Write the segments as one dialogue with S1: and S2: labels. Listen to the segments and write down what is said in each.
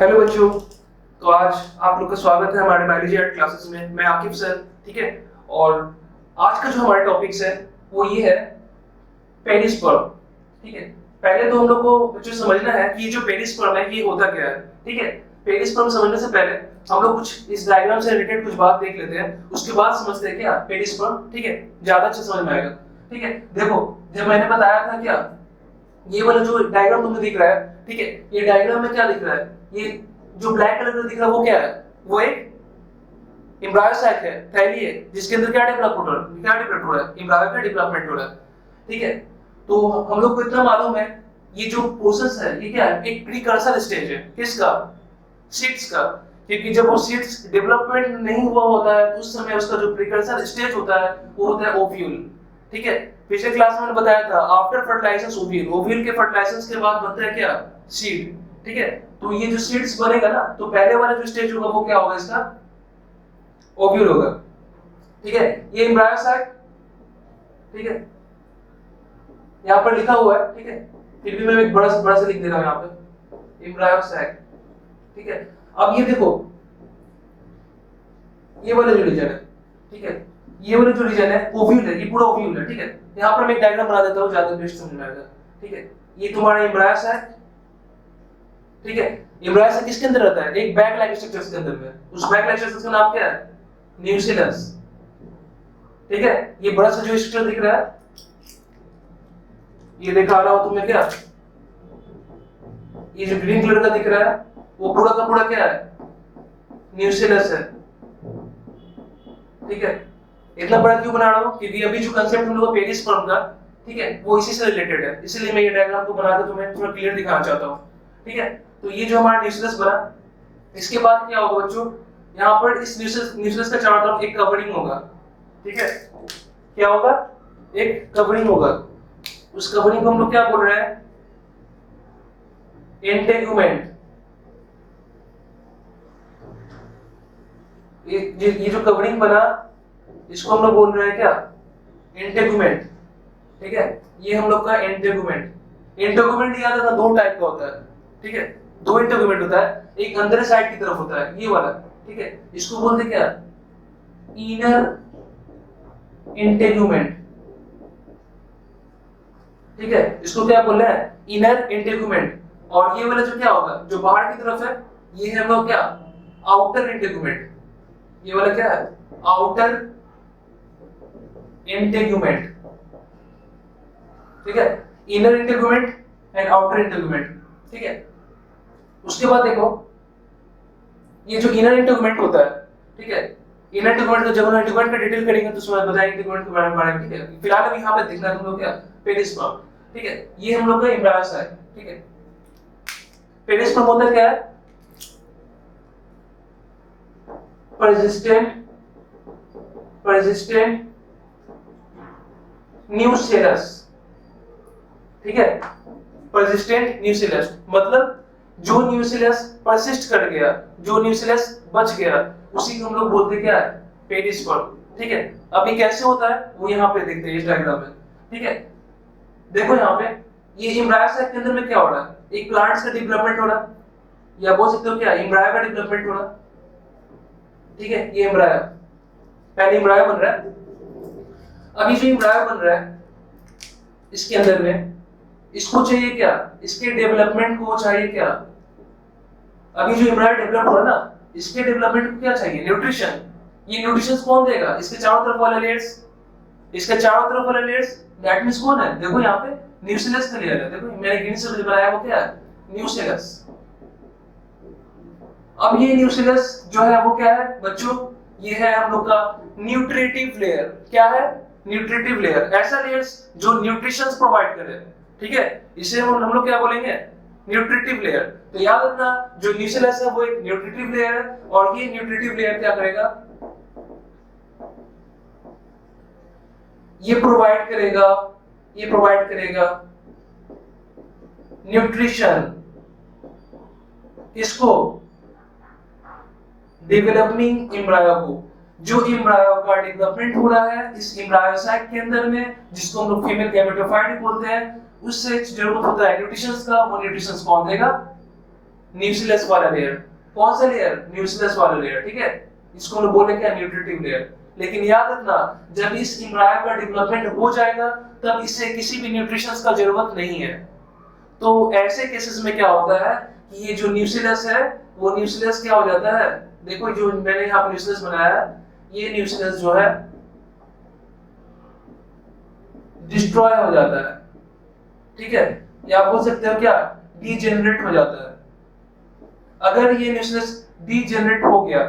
S1: Hello बच्चों। तो आज आप लोग का स्वागत है हमारे बायोलॉजी आर्ट क्लासेस में। मैं आकिब सर, ठीक है। और आज का जो हमारा टॉपिक्स है वो ये है पेरिस्पर्म, ठीक है। पहले तो हम लोग को बच्चों समझना है कि ये जो पेरिस्पर्म है ये होता क्या है, ठीक है। पेरिस्पर्म समझने से पहले हम लोग कुछ इस डायग्राम से रिलेटेड कुछ बात देख लेते हैं, उसके बाद समझते हैं क्या पेरिस्पर्म, ठीक है। ज्यादा अच्छा समझ में आएगा, ठीक है। देखो, जब मैंने बताया था क्या, ये वाला जो डायग्राम तुम्हें दिख रहा है, ठीक है, ये डायग्राम में क्या दिख रहा है, ये जो ब्लैक कलर का दिख रहा है वो क्या है, वो एक एम्ब्रायो सैक है, थैली है, जिसके अंदर क्या डेवलप हो रहा है, क्या डेवलप हो रहा है, एम्ब्रायो का डेवलपमेंट हो रहा है, ठीक है। तो हम लोग को इतना मालूम है, ये जो प्रोसेस है ये क्या है, एक प्रीकर्सर स्टेज है, किसका, सीड्स का। क्योंकि जब वो सीड्स डेवलपमेंट नहीं हुआ होता है तो उस समय उसका जो प्रीकर्सर स्टेज होता है वो होता है ओव्यूल, ठीक है। पिछले क्लास में मैंने बताया था आफ्टर फर्टिलाइजेशन ओव्यूल, ओव्यूल के फर्टिलाइजेशन के बाद बनता है क्या, सीड, ठीक है। तो ये जो सीड्स बनेगा ना, तो पहले वाला जो स्टेज होगा वो क्या होगा, इसका ओव्यूल होगा, ठीक है। ये एम्ब्रायो सैक, ठीक है, यहाँ पर लिखा हुआ है, ठीक है। फिर भी मैं एक बड़ा से लिख दे रहा हूँ यहाँ पे, एम्ब्रायो सैक, ठीक है। अब ये देखो, ये वाला जो रीजन है, ठीक है, ये वाला जो रीजन है ओव्यूल है, ये पूरा ओव्यूल है, ठीक है। यहाँ पर मैं एक डायग्राम बना देता हूँ, ज्यादा बेस्ट समझ में आएगा, ठीक है। ये तुम्हारा एम्ब्रायो सैक, ठीक है। एम्ब्रायो सैक किसके अंदर रहता है, एक बैग लाइक स्ट्रक्चर के अंदर में। उस बैग लाइक स्ट्रक्चर का नाम क्या है, न्यूक्लियस, ठीक है। ये बड़ा सा जो स्ट्रक्चर दिख रहा है, ये दिखा रहा हूं तुम्हें क्या, ये जो ग्रीन कलर का दिख रहा है वो पूरा का पूरा क्या है, न्यूक्लियस है, ठीक है। इतना बड़ा क्यों बना रहा हूं, क्योंकि अभी जो कांसेप्ट हम लोग का पेरिस्पर्म का, ठीक है, वो इसी से रिलेटेड है, इसलिए मैं ये डायग्राम को बनाकर तुम्हें थोड़ा क्लियर दिखाना चाहता हूं, ठीक है। तो ये जो हमारा न्यूक्लियस बना, इसके बाद क्या होगा बच्चों, यहाँ पर इस न्यूक्लियस का चारों तरफ एक कवरिंग होगा, ठीक है। क्या होगा, एक कवरिंग होगा। उस कवरिंग को हम लोग क्या बोल रहे हैं, इंटेगुमेंट। ये जो कवरिंग बना इसको हम लोग बोल रहे हैं क्या, इंटेगुमेंट, ठीक है। ये हम लोग का इंटेगुमेंट। इंटेगुमेंट याद रखना दो टाइप का होता है, ठीक है। दो इंटेगुमेंट होता है, एक अंदर साइड की तरफ होता है ये वाला, ठीक है। इसको बोलते क्या, इनर इंटेगुमेंट, ठीक है। इसको क्या बोल रहे हैं, इनर इंटेगुमेंट। और ये वाला जो क्या होगा, जो बाहर की तरफ है, ये है हम लोग क्या, आउटर इंटेगुमेंट। ये वाला क्या है, आउटर इंटेगुमेंट, ठीक है। Inner integument and outer integument, ठीक है। उसके बाद देखो, ये जो इनर इंटेगुमेंट होता है, ठीक है, इनर इंटेगुमेंट का जब हम इंटेगुमेंट का डिटेल करेंगे तो उसमें बताएंगे इंटेगुमेंट के बारे में, ठीक है। फिलहाल अभी यहाँ पे देखना है तुम लोग क्या, पेरिस्पर्म, ठीक है। ये हम लोग का एम्ब्रायो सैक, ठीक है। पेरिस्पर्म होता क्या है, persistent न्यूसेलस, ठीक है। persistent न्यूसेलस मतलब जो न्यूसेलस परसिस्ट कर गया, जो न्यूसेलस बच गया, उसी को हम लोग बोलते क्या है, पेरिस्पर्म, ठीक है। अब ये कैसे होता है वो यहाँ पे देखते हैं इस डायग्राम में, ठीक है। देखो यहाँ पे ये एम्ब्रायो सैक के अंदर में क्या हो रहा है, एक प्लांट्स का डेवलपमेंट हो रहा है, या बोल सकते हो क्या, एम्ब्रायो का डेवलपमेंट हो रहा है, ठीक है। ये एम्ब्रायो, पहले एम्ब्रायो बन रहा है। अभी जो एम्ब्रायो बन रहा है इसके अंदर में, इसको चाहिए क्या, इसके डेवलपमेंट को चाहिए क्या, अभी जो एम्ब्रायो डेवलप हो रहा है ना, इसके डेवलपमेंट को क्या चाहिए, न्यूट्रिशन। ये न्यूट्रिशन कौन देगा, इसके चारों तरफ वाला लेयर्स, इसके चारों तरफ वाला लेयर्स, दैट मींस कौन है, देखो यहाँ पे न्यूक्लियस का लेयर है, देखो मैंने ग्रीन से बनाया वो क्या है, न्यूक्लियस। अब ये न्यूक्लियस जो है वो क्या है बच्चों, ये है हम लोग का न्यूट्रिटिव लेयर। क्या है, न्यूट्रिटिव लेयर, ऐसा लेयर्स जो न्यूट्रिशंस प्रोवाइड करे, ठीक है। इसे हम लोग क्या बोलेंगे, न्यूट्रिटिव लेयर। तो याद रखना जो न्यूक्लियस है वो एक न्यूट्रिटिव लेयर है, और ये न्यूट्रिटिव लेयर क्या करेगा, ये प्रोवाइड करेगा न्यूट्रिशन, किसको, डेवलपिंग एम्ब्रायो को। जो एम्ब्रायो का डेवलपमेंट हो रहा है इस एम्ब्रायो सैक के अंदर में, जिसको हम लोग फीमेल गैमेटोफाइट बोलते हैं, उससे जरूरत होता है न्यूट्रिशंस का, वो न्यूट्रिशंस कौन देगा, न्यूक्लियस वाला लेयर। कौन सा लेयर? न्यूक्लियस वाला लेयर, ठीक है। इसको हम लोग बोले क्या? Nutritive layer. लेकिन याद रखना, जब इस एम्ब्रायो का डेवलपमेंट हो जाएगा तब इससे किसी भी न्यूट्रिशंस का जरूरत नहीं है। तो ऐसे केसेस में क्या होता है कि ये जो न्यूक्लियस है वो न्यूक्लियस क्या हो जाता है? देखो जो मैंने यहाँ पर न्यूक्लियस बनाया है, ये न्यूक्लियस जो है डिस्ट्रॉय हो जाता है, ठीक है। या आप बोल सकते हो क्या? डीजेनरेट हो जाता है। अगर ये न्यूक्लियस डीजेनरेट हो गया,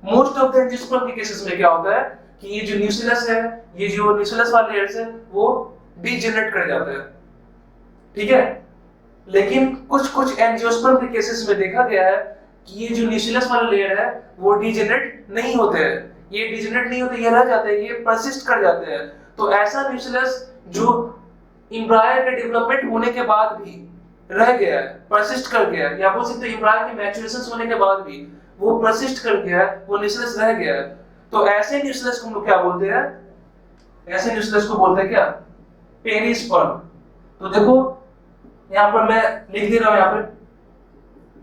S1: मोस्ट ऑफ द एंजियोस्पर्म के केसेस में क्या होता है कि ये जो न्यूक्लियस है, ये जो न्यूक्लियस वाले लेयर्स है वो डीजेनरेट कर जाता है, ठीक है। लेकिन कुछ कुछ एंजियोस्पर्म के केसेस में देखा गया है कि ये जो न्यूक्लियस वाला लेयर है वो डीजेनरेट नहीं होते हैं। ये डीजेनरेट नहीं होते, ये रह जाते हैं, ये परसिस्ट कर जाते हैं। तो ऐसा न्यूक्लियस जो एम्ब्रायो के डेवलपमेंट होने के बाद भी रह गया है, परसिस्ट कर गया है, या बोल सकते हैं एम्ब्रायो के मैच्योरेशन होने के बाद भी वो परसिस्ट कर गया है, वो न्यूक्लियस रह गया है। तो ऐसे न्यूक्लियस को हम लोग क्या बोलते हैं? ऐसे न्यूक्लियस को बोलते हैं क्या? पेरिस्पर्म। तो देखो यहाँ पर मैं लिख दे रहा हूं, यहाँ पे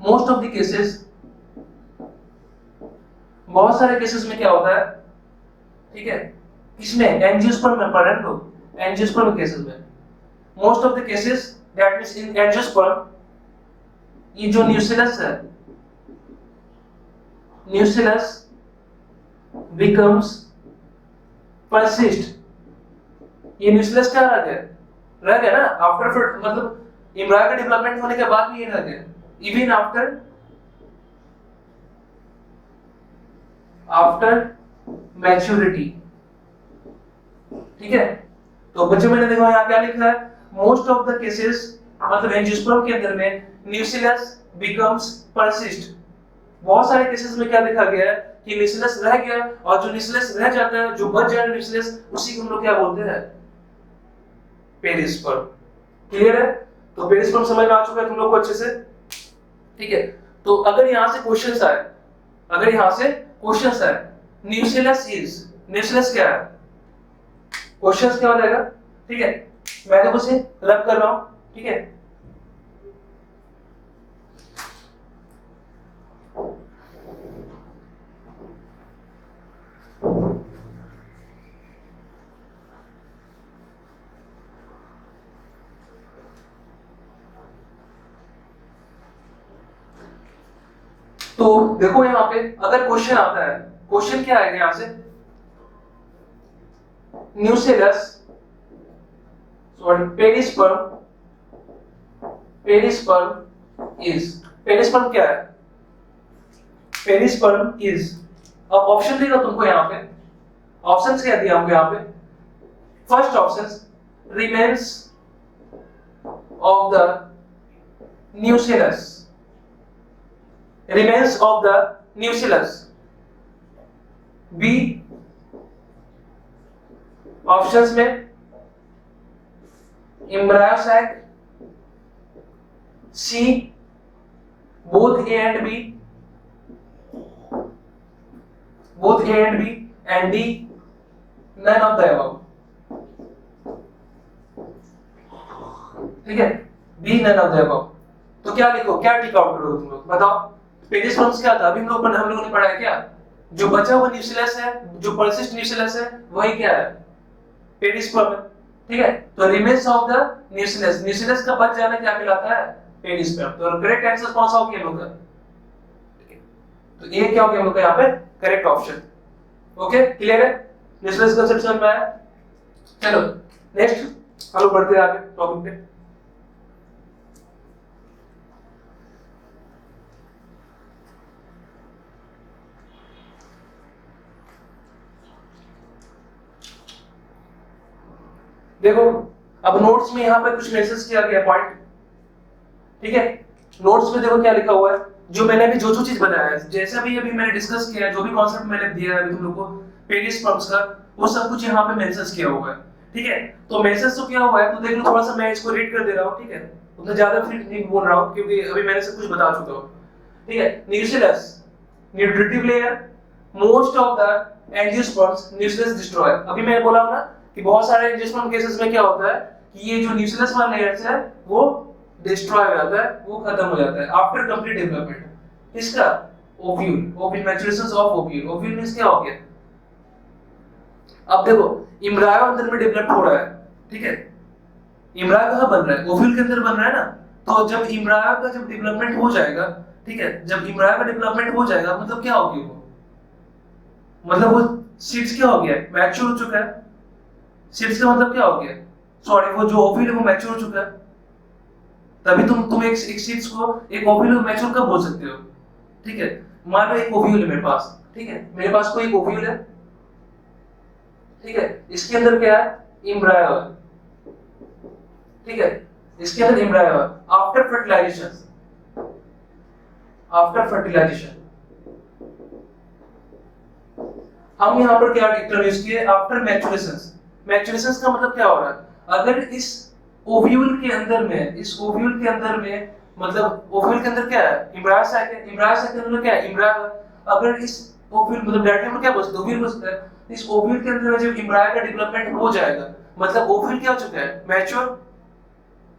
S1: मोस्ट ऑफ द केसेस, बहुत सारे केसेस में क्या होता है, ठीक है, इसमें एंजियोस्पर्म में पढ़ लो, एंजियोस्पर्म केसेस में most of the cases that means in angiosperm ये जो न्यूक्लियस है, न्यूक्लियस becomes persist। ये न्यूक्लियस क्या रह गया? रह गया ना आफ्टर, मतलब एम्ब्रायो का डेवलपमेंट होने के बाद भी ये रह गया, इवन आफ्टर मैच्योरिटी, ठीक है। तो बच्चों मैंने देखो यहाँ क्या लिखा है, मोस्ट ऑफ द केसेस, मतलब एंजियोस्पर्म के अंदर में न्यूक्लियस बिकम्स परसिस्ट। बहुत सारे केसेस में क्या देखा गया है कि न्यूक्लियस रह गया, और जो न्यूक्लियस रह जाता है, जो बच जाए न्यूक्लियस, उसी को हम लोग क्या बोलते हैं? पेरिस्पर्म। क्लियर है? तो पेरिस्पर्म समझ में आ चुका है तुम लोग को अच्छे से, ठीक है। तो अगर यहां से क्वेश्चंस आए, अगर यहां से क्वेश्चंस आए, न्यूक्लियस क्या है, क्वेश्चंस क्या हो जाएगा, ठीक है। मैं तो उसे रब कर रहा हूं, ठीक है। तो देखो यहाँ पे अगर क्वेश्चन आता है, क्वेश्चन क्या आएगा यहाँ से? Nucleus sorry perisperm is, perisperm क्या है? पेरिस्पर्म इज, अब ऑप्शन देगा तुमको यहाँ पे, ऑप्शंस क्या दिया हमको यहाँ पे? First option remains of the nucleus, remains of the nucleus। B options में embryo sac, C both A and B, and D none of the above, ठीक है। B none of the above। तो क्या लिखो, क्या टिक आउट करोगे तुम लोग बताओ? पेरिस्पर्म्स क्या था? अभी हम लोगों ने पढ़ा है क्या? जो बचा हुआ न्यूक्लियस है, जो परसिस्ट न्यूक्लियस है, वही क्या है? पेरिस्पर्म है, ठीक है। तो remains of the nucleus, nucleus का बच जाना क्या कहलाता है? पेरिस्पर्म। तो करेक्ट आंसर कौन सा हो गया हम लोग का? ठीक है, तो ये क्या हो गया हम लोग का यहाँ पे? Correct option. ओके, क्लियर है? न्यूक्लियस कांसेप्ट समझ में आया? चलो नेक्स्ट हम लोग बढ़ते हैं आगे टॉपिक पे। देखो अब नोट्स में यहाँ पे कुछ मेंशन किया गया पॉइंट, ठीक है। नोट्स में देखो क्या लिखा हुआ है, जो मैंने अभी जो चीज बनाया है, जैसा भी अभी मैंने डिस्कस किया है, जो भी कॉन्सेप्ट मैंने दिया है अभी तुम लोग को पेरिस्पर्म्स का, वो सब कुछ यहाँ पे मेंशन किया हुआ है, ठीक है। तो मेंशन तो किया हुआ है, तो देख लो थोड़ा सा मैं इसको रीड कर दे रहा हूँ, ठीक है। उतना ज्यादा फिर नहीं बोल रहा हूँ क्योंकि अभी मैंने सब कुछ बता चुका हूँ, ठीक है। Nucleus nutritive layer, most of the angiosperms nucleus destroy. अभी मैंने बोला ना कि बहुत सारे एंजियोस्पर्म केसेस में क्या होता है कि ये जो न्यूक्लियस वाला लेयर्स है वो डिस्ट्रॉय हो जाता है, वो खत्म हो जाता है आफ्टर कंप्लीट डेवलपमेंट। इसका ovule, ovule maturation of ovule, ovule means क्या हो गया? अब देखो एम्ब्रायो अंदर में डेवलप हो रहा है, ठीक है, एम्ब्रायो कहाँ बन रहा है? ओव्यूल के अंदर बन रहा है ना। तो जब एम्ब्रायो का जब डेवलपमेंट हो जाएगा, ठीक है, जब एम्ब्रायो का डेवलपमेंट हो जाएगा मतलब क्या होगी वो, मतलब वो सीड्स क्या हो गया? मैच्योर हो चुका है। सीड्स का मतलब क्या हो गया? सॉरी, वो जो ओव्यूल है वो मैच्योर हो चुका है। तभी तुम एक सीड्स को, एक ओव्यूल को मैच्योर कब बोल सकते हो? ठीक है, मान लो एक ओव्यूल है मेरे पास, ठीक है, मेरे पास कोई एक ओव्यूल है, ठीक है, इसके अंदर क्या है? एम्ब्रायो है, ठीक है, इसके अंदर एम्ब्रायो है। आफ्टर फर्टिलाइजेशन, आफ्टर फर्टिलाइजेशन हम यहाँ पर क्या टर्म यूज किए? After maturation. मैच्योरेशन का मतलब क्या हो रहा है? अगर इस ओव्यूल के अंदर में, इस ओव्यूल के अंदर में, मतलब ओव्यूल के अंदर क्या है? एम्ब्रायो साइक है, एम्ब्रायो साइक के अंदर क्या है? एम्ब्रायो। अगर इस ओव्यूल, मतलब डायरेक्टली हम क्या बोल सकते हैं? ओव्यूल बोल सकते हैं। इस ओव्यूल के अंदर में जब एम्ब्रायो का डेवलपमेंट हो जाएगा मतलब ओव्यूल क्या हो चुका है? मैच्योर,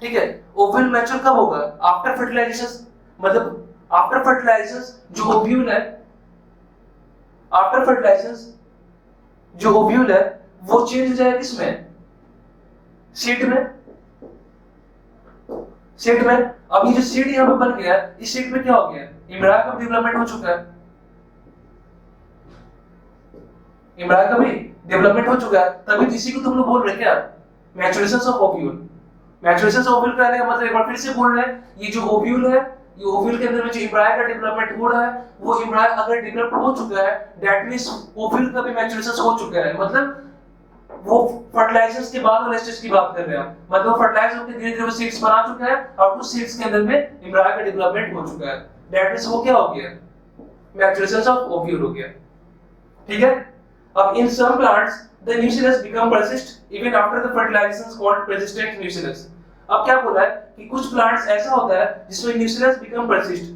S1: ठीक है। ओव्यूल मैच्योर कब होगा? After fertilisation. मतलब आफ्टर फर्टिलाइजेशन जो ओव्यूल है, आफ्टर फर्टिलाइजेशन जो ओव्यूल है वो चेंज हो जाएगा किसमें? सीड में। सीड में। अब ये जो सीड यहाँ पे बन गया, इस सीड में क्या हो गया? एम्ब्रायो का डेवलपमेंट हो चुका है, एम्ब्रायो का भी डेवलपमेंट हो चुका है। तभी इसी को तुम लोग बोल रहे क्या? Maturation of ovule. Maturation of ovule कहने का मतलब एक बार फिर से बोल रहे हैं, ये जो ओव्यूल है, ये ओव्यूल के अंदर में जो एम्ब्रायो का डेवलपमेंट हो रहा है, वो एम्ब्रायो अगर डेवलप हो चुका है, दैट मींस ओव्यूल का भी मैच्योरेशन हो चुका है। मतलब वो फर्टिलाइजेशन के बाद वाले स्टेज की बात कर रहे हैं, मतलब फर्टिलाइज होकर धीरे धीरे वो सीड्स बना चुका है और उस सीड्स के अंदर में एम्ब्रायो का डेवलपमेंट हो चुका है। दैट मींस वो क्या हो गया? मैच्योरेशन ऑफ ओव्यूल हो गया, ठीक है। अब in some plants the nucellus become persist even after the fertilization is called persistent nucellus। अब क्या बोला है कि कुछ प्लांट्स ऐसा होता है जिसमें न्यूक्लियस बिकम पर्सिस्ट,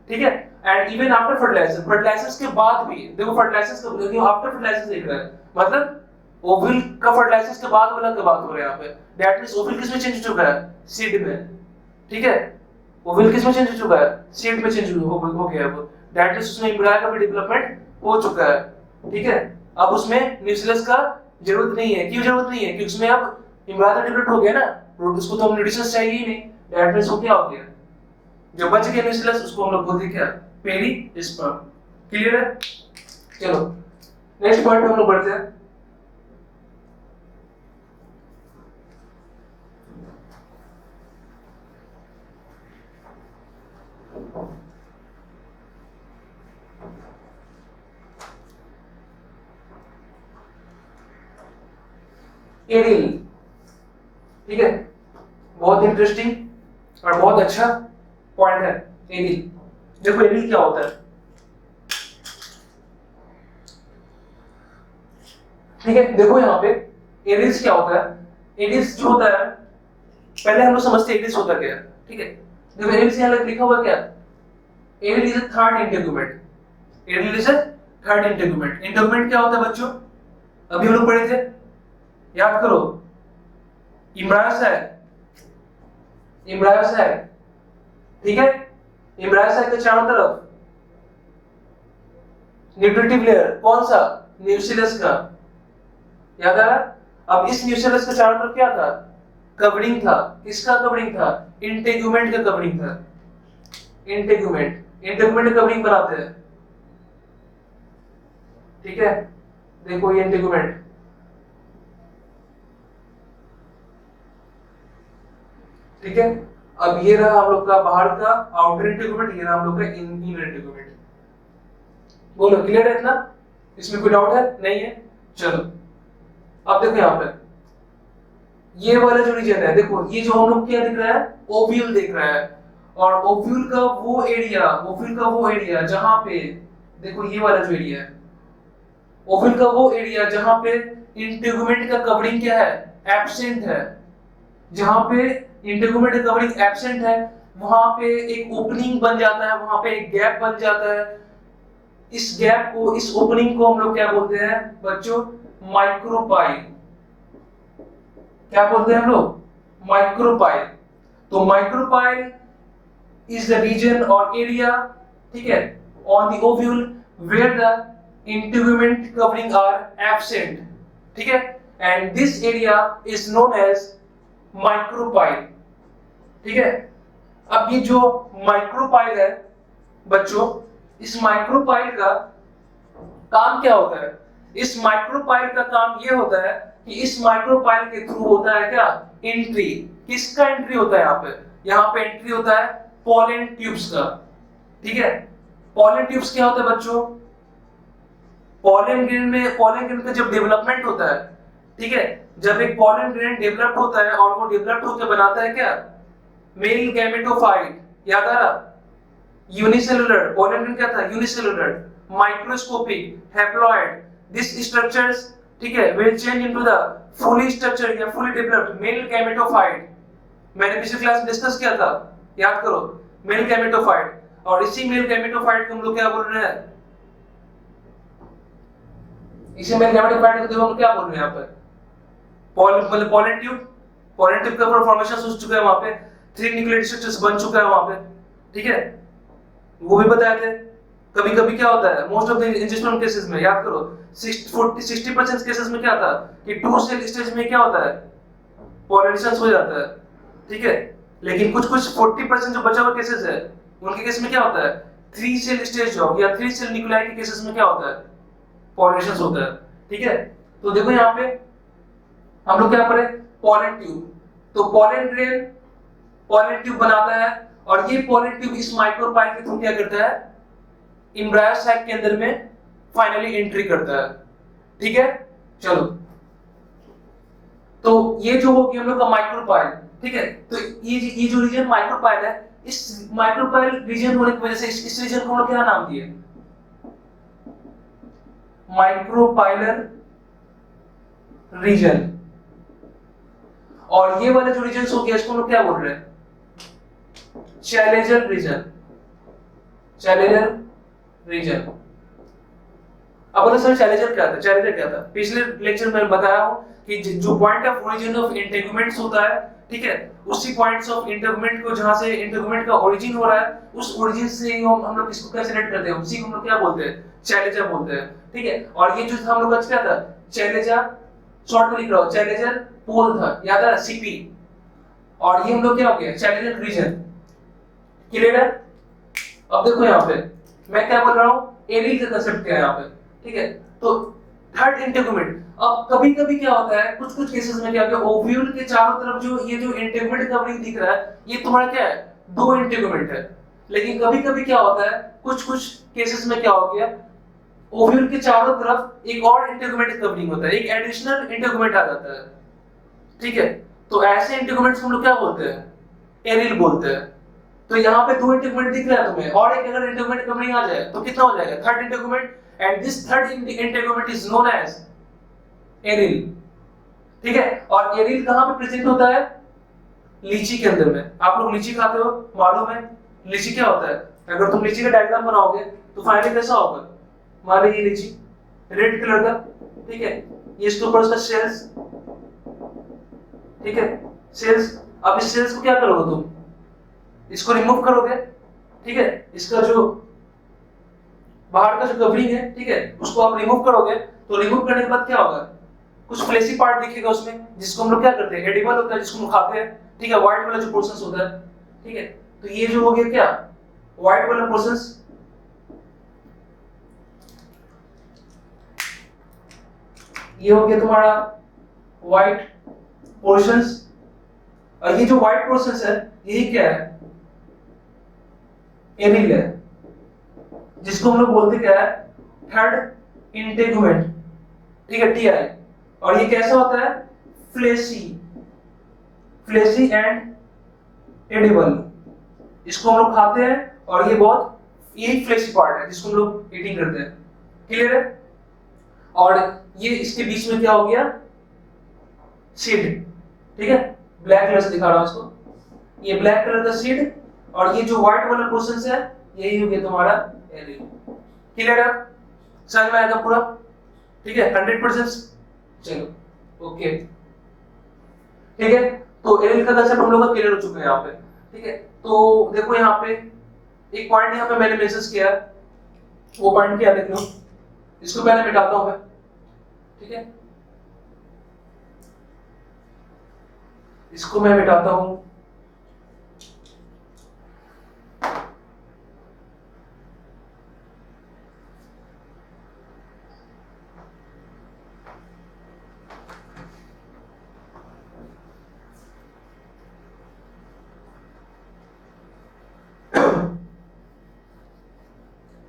S1: ठीक है, and even after fertilisation, fertilisation के बाद भी। देखो फर्टिलाइजेशन का देखो, आफ्टर फर्टिलाइजेशन देख रहा है, मतलब ओव्यूल का फर्टिलाइजेशन के बाद वाला की बात हो रहा है यहाँ पे। दैट मींस ओव्यूल किसमें चेंज हो चुका है? सीड में, ठीक है, ओव्यूल किसमें चेंज हो चुका है? सीड में चेंज हो गया है वो। दैट मींस उसमें एम्ब्रायो का भी डेवलपमेंट हो चुका है, ठीक है। अब उसमें न्यूक्लियस का जरूरत नहीं है। क्यों जरूरत नहीं है? क्योंकि उसमें अब एम्ब्रायो डेवलप हो गया ना, उसको तो हम न्यूट्रिशंस चाहिए ही नहीं। दैट मींस वो क्या हो गया? जो बच गया न्यूक्लियस उसको हम लोग बोलते हैं क्या? पेरिस्पर्म। क्लियर है? चलो नेक्स्ट पॉइंट पे हम लोग बढ़ते हैं। एरिल, ठीक है, बहुत इंटरेस्टिंग और बहुत अच्छा पॉइंट है एरिल। देखो एरिल क्या होता है, ठीक है, देखो यहाँ पे एरिल्स क्या होता है। एरिल्स जो होता है, पहले हम लोग समझते हैं एरिल्स होता क्या है, ठीक है। देखो एरिल्स यहाँ लिखा हुआ क्या? Aryl is a third integument. Aryl is a third integument. Integument क्या होता है बच्चों? अभी हम लोग पढ़े थे, याद करो, एम्ब्रायो सैक, एम्ब्रायो सैक, ठीक है, एम्ब्रायो सैक के चारों तरफ न्यूट्रिटिव लेयर, कौन सा? न्यूक्लियस का, याद आ रहा? अब इस न्यूक्लियस के चारों तरफ क्या था? कवरिंग था। किसका कवरिंग था? इंटेगुमेंट का कवरिंग था। इंटेगुमेंट, इंटेगुमेंट कवरिंग बनाते हैं, ठीक है। देखो ये इंटेगुमेंट, ठीक है। अब ये रहा हम लोग का बाहर का आउटर इंटेगुमेंट, ये रहा हम लोग का इनर इंटेगुमेंट। बोलो क्लियर है इतना? इसमें कोई डाउट है? नहीं है? चलो अब देखो यहाँ पे ये वाला जो रीजन है, देखो ये जो हम लोग क्या दिख रहा है? ओव्यूल दिख रहा है। और ओव्यूल का वो एरिया, ओव्यूल का वो एरिया जहां पे, देखो ये वाला जो एरिया है, ओव्यूल का वो एरिया जहां पे इंटेगुमेंट का कवरिंग क्या है? एब्सेंट है। जहां पे इंटेगुमेंट का कवरिंग एब्सेंट है वहां पे एक ओपनिंग बन जाता है, वहां पे एक गैप बन जाता है। इस गैप को, इस ओपनिंग को हम लोग क्या बोलते हैं बच्चों? माइक्रोपाइल। क्या बोलते हैं हम लोग? माइक्रोपाइल। तो माइक्रोपाइल इज द रीजन और एरिया, ठीक है, on the ovule where the integument covering are absent, ठीक है, and this area is known as micropyle, ठीक है। अब ये जो माइक्रोपाइल है बच्चों, इस माइक्रोपाइल का काम क्या होता है? इस माइक्रोपाइल का काम ये होता है कि इस माइक्रोपाइल के थ्रू होता है क्या? एंट्री। किसका एंट्री होता है यहाँ पे? यहाँ पे एंट्री होता है पोलन ट्यूब्स का, ठीक है। पोलन ट्यूब्स क्या होता है बच्चों? पोलन ग्रेन का जब डेवलपमेंट होता है, ठीक है, जब एक पोलन ग्रेन डेवलप होता है और वो डेवलप होकर बनाता है क्या? Male gametophyte. याद आ रहा? यूनिसेलुलर पोलन ग्रेन क्या था? Unicellular, microscopic, haploid. This structures, ठीक है, will change into the fully structured या फुली डेवलप्ड मेल गैमेटोफाइट। मैंने पिछले क्लास में डिस्कस किया था, याद करो, मेल गैमेटोफाइट। और इसी मेल गैमेटोफाइट को हम लोग क्या बोल रहे हैं? इसी मेल गैमेटोफाइट को हम क्या बोल रहे हैं यहाँ पर? मतलब पोलन ट्यूब। पोलन ट्यूब का फॉर्मेशन हो चुका है वहां पे, 3 न्यूक्लियोटाइड स्ट्रक्चर्स बन चुका है वहां पे, ठीक है, वो भी बताए थे। कभी कभी क्या होता है, most of the angiosperm cases में, याद करो, 60% केसेस में क्या था कि 2 सेल स्टेज में क्या होता है? पोलराइजेशन हो जाता है, ठीक है। लेकिन कुछ 40% जो बचा हुआ केसेस है, उनके केस में क्या होता है? 3 सेल स्टेज ऑफ या 3 सेल न्यूक्लियाई के केसेस में क्या होता है? पोलराइजेशन होता है, ठीक है। तो देखो यहाँ पे हम लोग क्या पढ़े? Pollen tube. तो पोलन ग्रेन पोलन ट्यूब बनाता है और ये पोलन ट्यूब इस माइक्रोपाइल के थ्रू क्या करता है? एम्ब्रायो सैक के अंदर में फाइनली एंट्री करता है, ठीक है। चलो, तो ये जो हो गया हम लोग का माइक्रोपाइल, ठीक है। तो ये जो रीजन माइक्रोपाइल है, इस माइक्रोपाइल रीजन होने की वजह से इस रीजन को हम लोग क्या नाम दिए? Micropylar reason. और ये वाले जो रीजन हो गया इसको हम लोग क्या बोल रहे हैं? Chalazal region. Chalazal region. अब बोलो सर चैलेंजर क्या था? चैलेंजर क्या था? पिछले लेक्चर में बताया हूं कि जो point of origin of integuments होता है, ठीक है, उसी पॉइंट्स ऑफ इंटेगुमेंट को जहां से इंटेगुमेंट का ओरिजिन हो रहा है, उस ओरिजिन से हम लोग किसको कंसीडर करते हैं? उसी को हम लोग क्या बोलते हैं? चैलेंजर बोलते हैं, ठीक है। और ये जो हम लोग का क्या था? चैलेंजर, शॉर्ट में लिख रहा हूं, चैलेंजर पोल था, याद है? सीपी। और ये हम लोग क्या हो गया? Challenger reason. क्लियर है? अब देखो यहाँ पे मैं क्या बोल रहा हूँ, एरिल का कंसेप्ट क्या है यहाँ पे, ठीक है। तो थर्ड इंटेगुमेंट। अब कभी कभी क्या होता है, कुछ कुछ केसेस में क्या होता है, ओव्यूल के चारों तरफ जो ये जो इंटेगुमेंट कवरिंग दिख रहा है, ये तुम्हारा क्या है? 2 इंटेगुमेंट है। लेकिन कभी कभी क्या होता है, कुछ कुछ केसेस में क्या हो गया, ओव्यूल के चारों तरफ एक और इंटेगुमेंट कवरिंग होता है, एक एडिशनल इंटेगुमेंट आ जाता है, ठीक है। तो ऐसे इंटेगुमेंट्स हम लोग क्या बोलते हैं? एरिल बोलते हैं। तो यहाँ पे 2 इंटेगुमेंट दिख रहा है तुम्हें, और एक अगर इंटेगुमेंट कवरिंग आ जाए तो कितना हो जाएगा? Third integument. And this third integument is known as aril, ठीक है। और एरिल कहाँ पे प्रेजेंट होता है? लीची के अंदर में। आप लोग लीची खाते हो, मालूम है लीची क्या होता है? अगर तुम लीची का डायग्राम बनाओगे तो फाइनली कैसा होगा? मान लीजिए लीची रेड कलर का, ठीक है, ये इसके ऊपर उसका सेल्स, ठीक है, सेल्स। अब इस सेल्स को क्या करोगे तुम? इसको रिमूव करोगे, ठीक है, इसका जो बाहर का जो कवरिंग है, ठीक है, उसको आप रिमूव करोगे। तो रिमूव करने के बाद क्या होगा? कुछ फ्लेशी पार्ट दिखेगा उसमें, जिसको हम लोग क्या करते हैं? एडिबल होता है, जिसको हम खाते हैं, ठीक है, व्हाइट वाला जो पोर्शंस होता है, ठीक है। तो ये जो हो गया क्या? व्हाइट वाला पोर्शंस। ये हो गया तुम्हारा व्हाइट पोर्शंस। और ये जो व्हाइट पोर्शंस है, यही क्या है? एरिल है, जिसको हम लोग बोलते क्या है? थर्ड इंटेगुमेंट, ठीक है, टीआई। और ये कैसा होता है? Fleshy, fleshy and edible. इसको हम लोग खाते हैं और ये बहुत, यही फ्लेशी पार्ट है जिसको हम लोग ईटिंग करते हैं। क्लियर है? और ये इसके बीच में क्या हो गया? सीड, ठीक है, ब्लैक कलर से दिखा रहा हूं इसको, ये ब्लैक कलर का सीड। और ये जो व्हाइट वाला पोर्शन है, यही हो गया तुम्हारा एरिल। क्लियर है? समझ में आएगा पूरा? ठीक है, 100%। चलो ओके, ठीक है। तो एलील का कंसेप्ट हम लोग का क्लियर हो चुका है यहाँ पे, ठीक है। तो देखो यहाँ पे एक पॉइंट यहाँ पे मैंने मेंशन किया है, वो पॉइंट क्या देख लो, इसको पहले मिटाता हूं मैं, ठीक है, इसको मैं मिटाता हूं।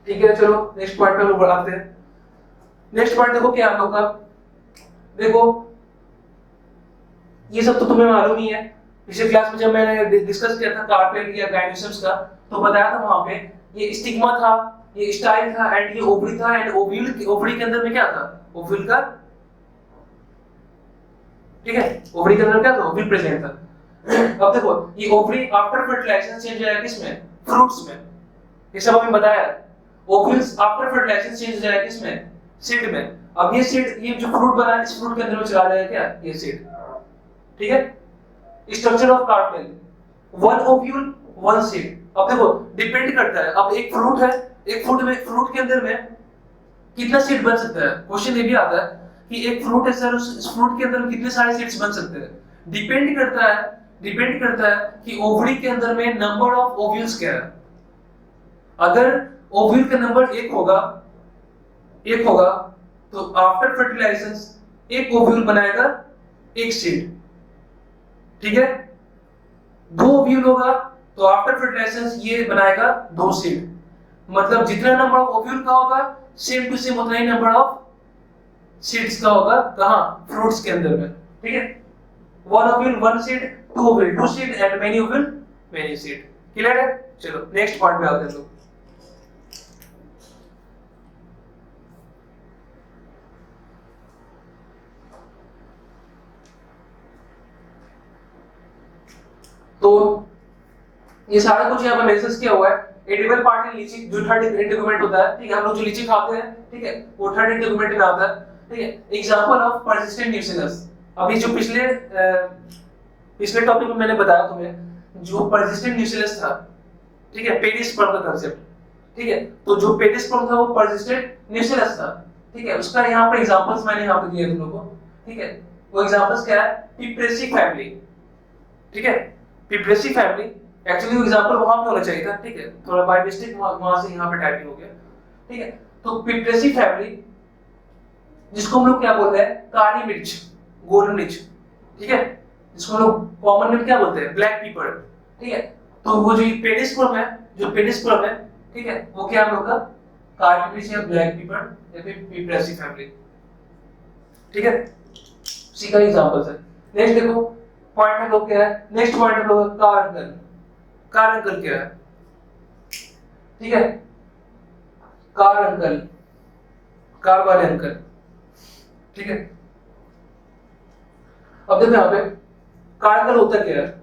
S1: ठीक है, चलो नेक्स्ट पॉइंट पे हम लोग बढ़ाते हैं। नेक्स्ट पॉइंट देखो क्या हम लोग का, देखो ये सब तो तुम्हें मालूम ही है। पिछले क्लास में जब मैंने डिस्कस किया था कार्पेल या गाइनोसम्स का, तो बताया था वहां पे ये स्टिग्मा था, ये स्टाइल था एंड ये ओवरी था, एंड ओवरी के अंदर में क्या था, ओव्यूल का, ठीक है, ओवरी के अंदर क्या था, ओव्यूल प्रेजेंट था। अब देखो ये ओवरी आफ्टर फर्टिलाइजेशन चेंज हो जाएगा किसमें, फ्रूट्स में, ये सब हमें बताया है। ओव्यूल्स आफ्टर फर्टिलाइजेशन चेंज हो जाएगा किसमें, सीड में। अब ये सीड, ये जो फ्रूट बना है इस फ्रूट के अंदर में चला जाएगा क्या, ये सीड, ठीक है। Structure of carpel, one ovule one seed. अब देखो डिपेंड करता है, अब एक फ्रूट है, एक फ्रूट के अंदर में कितना सीड बन सकता है, क्वेश्चन ये भी आता है कि एक फ्रूट है सर, उस फ्रूट के अंदर कितने सारे सीड्स बन सकते हैं। डिपेंड करता है कि ओवरी के अंदर में नंबर ऑफ ओव्यूल्स क्या है। अगर ओव्यूल का नंबर एक होगा तो आफ्टर फर्टिलाइजेशन एक ओव्यूल बनाएगा एक सीड, ठीक है। दो ओव्यूल होगा तो आफ्टर फर्टिलाइजेशन ये बनाएगा दो सीड, मतलब जितना नंबर ऑफ ओव्यूल का होगा सेम टू सेम उतना ही नंबर ऑफ सीड्स का होगा, कहां, फ्रूट्स के अंदर में, ठीक है। One ovule one seed, two ovule two seed and many ovule many seed. Clear है? चलो नेक्स्ट पॉइंट पे आते हैं लोग। तो ये सारा कुछ यहाँ पे मेंशन किया हुआ है। एडिबल पार्ट इन लीची जो थर्ड इंटीग्यूमेंट होता है, ठीक है, हम लोग जो लीची खाते हैं, ठीक है, वो थर्ड इंटीग्यूमेंट में आता है, ठीक है। एग्जांपल ऑफ पर्सिस्टेंट न्यूसिलस, अभी जो पिछले टॉपिक में मैंने बताया तुम्हें जो पर्सिस्टेंट न्यूसिलस था, ठीक है, पेरिस्पर्म का कांसेप्ट, ठीक है, तो जो पेरिस्पर्म था वो पर्सिस्टेंट न्यूसिलस था, ठीक है। उसका यहाँ पर एग्जांपल्स मैंने यहाँ पे दिए तुम लोगों को, ठीक है। वो एग्जांपल्स क्या है, पिप्रेसी फैमिली, ठीक है, पिप्रेसी फैमिली, एक्चुअली वो एग्जांपल वहां पे होना चाहिए था, ठीक है, थोड़ा बाय मिस्टेक वहां से यहाँ पे टाइपिंग हो गया, ठीक है। तो पिप्रेसी फैमिली जिसको हम लोग क्या बोलते हैं, काली मिर्च, गोल मिर्च, ठीक है, जिसको हम लोग कॉमन में क्या बोलते हैं, ब्लैक पेपर, ठीक है। तो वो जो पेरिस्पर्म है, ठीक है, वो क्या हम लोग का काली मिर्च या ब्लैक पेपर या फिर पिप्रेसी फैमिली, ठीक है। उसी का एग्जांपल्स है। नेक्स्ट देखो पॉइंट हम लोग क्या है, नेक्स्ट पॉइंट हम लोग कारंकल। कारंकल क्या है, ठीक है, कारंकल, कार वाले अंकल, ठीक है। अब देखो यहाँ पे कारंकल होता क्या है,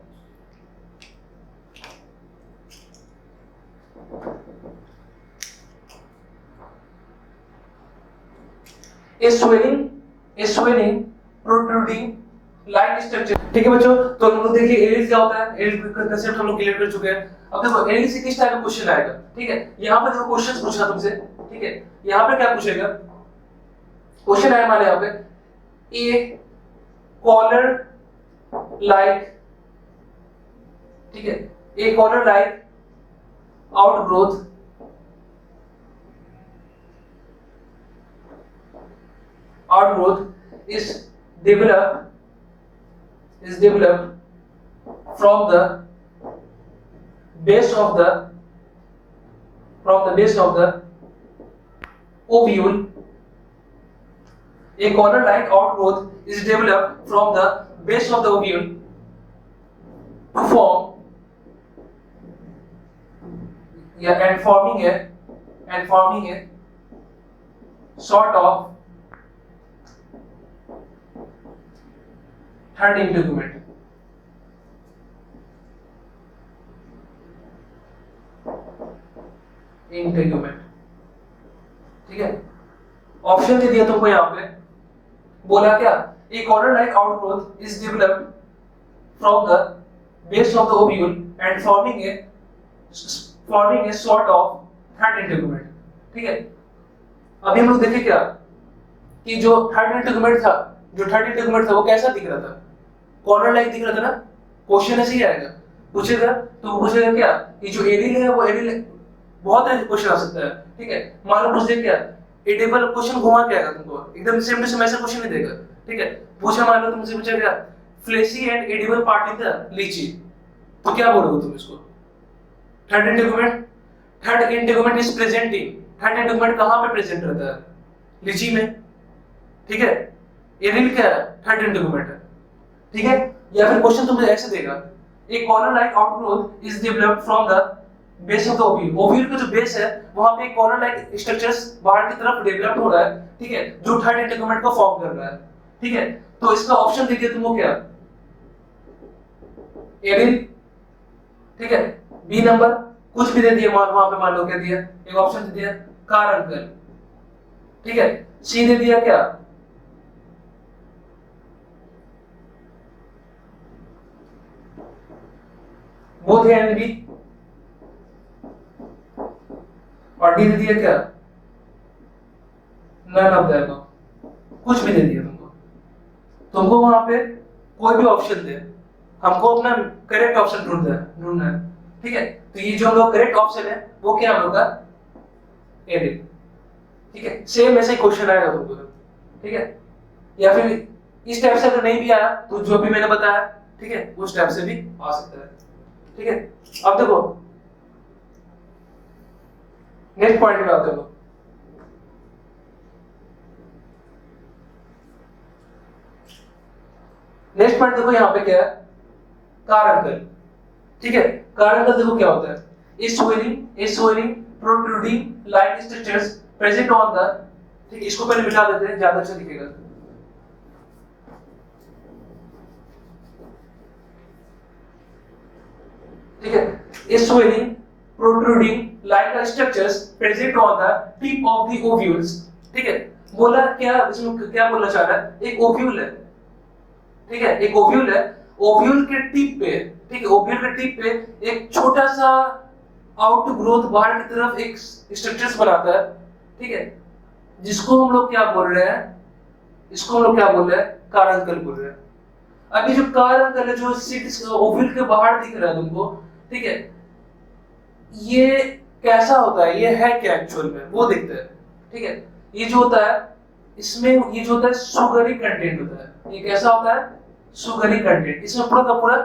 S1: a swelling protruding light structure, ठीक है बच्चों। तो हम लोग देखिए एरिस क्या होता है, एरिस का कांसेप्ट हम लोग क्लियर कर चुके हैं। अब देखो एरिस से किस टाइप का क्वेश्चन आएगा, ठीक है। यहाँ पे देखो क्वेश्चंस पूछा तुमसे, ठीक है, यहाँ पे क्या पूछेगा, क्वेश्चन है हमारे यहाँ पे ए कॉलर लाइक, ठीक है, a collar like outgrowth is developed from the base of the ovule. A collar-like outgrowth is developed from the base of the ovule to form and forming a sort of third integument, ठीक है। Option दे दिया तुमको यहाँ पे, बोला क्या, a collar like outgrowth is developed from the base of the ovule and forming a sort of third integument। ठीक है, अभी हम लोग देखे क्या कि जो थर्ड इंटीग्यूमेंट था वो कैसा दिख रहा था, कॉर्नर लाइक दिख रहा था ना। क्वेश्चन ऐसे ही आएगा, पूछेगा तो वो पूछेगा क्या कि जो एरिल है वो एरिल, बहुत तरह के क्वेश्चन आ सकता है। ठीक है, मान लो पूछ दे क्या एडिबल, क्वेश्चन घुमा के आएगा तुमको, एकदम सेम टू सेम ऐसा क्वेश्चन नहीं देगा। ठीक है, पूछा मान लो तुमसे पूछा क्या fleshy and edible part in the लीची, तो क्या बोलोगे तुम इसको? Third integument is presenting, third integument कहां पे प्रेजेंट रहता है? लीची में। ठीक है, एरिल क्या है? थर्ड इंटीग्यूमेंट है। ठीक है, या फिर क्वेश्चन तुमसे ऐसे देगा एक corner like outgrowth is developed from the base of the ovule, ovule का जो बेस है वहां पे एक कॉर्नर लाइक स्ट्रक्चर्स बाहर की तरफ डेवलप हो रहा है। ठीक है, जो थर्ड इंटीग्यूमेंट को फॉर्म कर रहा है। ठीक है, तो इसका ऑप्शन देखिए तुमको क्या, एरिल। ठीक है, बी नंबर कुछ भी दे दिया, वहां पे मान लो क्या दिया, एक ऑप्शन दे दिया कारंकल। ठीक है, सी दे दिया क्या बोथ ए एंड बी, और डी दे दिया क्या नन ऑफ द अबव, कुछ भी दे दिया तुमको वहां पे कोई भी ऑप्शन दे, हमको अपना करेक्ट ऑप्शन ढूंढना है। ठीक है, तो ये जो हम लोग करेक्ट ऑप्शन है वो क्या हम लोग का एरिल। ठीक है, सेम ऐसे ही क्वेश्चन आएगा तुमको। ठीक है, या फिर इस टाइप से अगर नहीं भी आया तो जो भी मैंने बताया, ठीक है, उस टाइप से भी आ सकता है। ठीक है, अब देखो नेक्स्ट पॉइंट पे आते हैं। नेक्स्ट पॉइंट देखो यहाँ पे क्या है, कारंकल। ठीक है, कारंकल देखो क्या होता है, swelling protruding light structures present on the, ठीक, इसको पहले मिटा देते हैं, ज्यादा अच्छा दिखेगा। ठीक है, swelling protruding light structures present on the tip of the ovules। ठीक है, बोला क्या, इसमें क्या बोलना चाह रहा है, एक ओव्यूल है। ठीक है, एक ओव्यूल है, ओव्यूल के टिप पे, ठीक है, ओव्यूल के टिप पे एक छोटा सा आउटग्रोथ बाहर की तरफ एक स्ट्रक्चर्स बनाता है। ठीक है, जिसको हम लोग क्या बोल रहे हैं, इसको हम लोग क्या बोल रहे हैं, कारंकल बोल रहे हैं। अभी जो कारंकल है, जो सीट ओव्यूल के बाहर दिख रहा है तुमको, ठीक है, ये कैसा होता है, ये है क्या एक्चुअल में, वो देखते हैं। ठीक है, ये जो होता है इसमें, ये जो होता है सुगरी कंटेंट होता है। ये कैसा होता है, सुगरी कंटेंट, इसमें पूरा का पूरा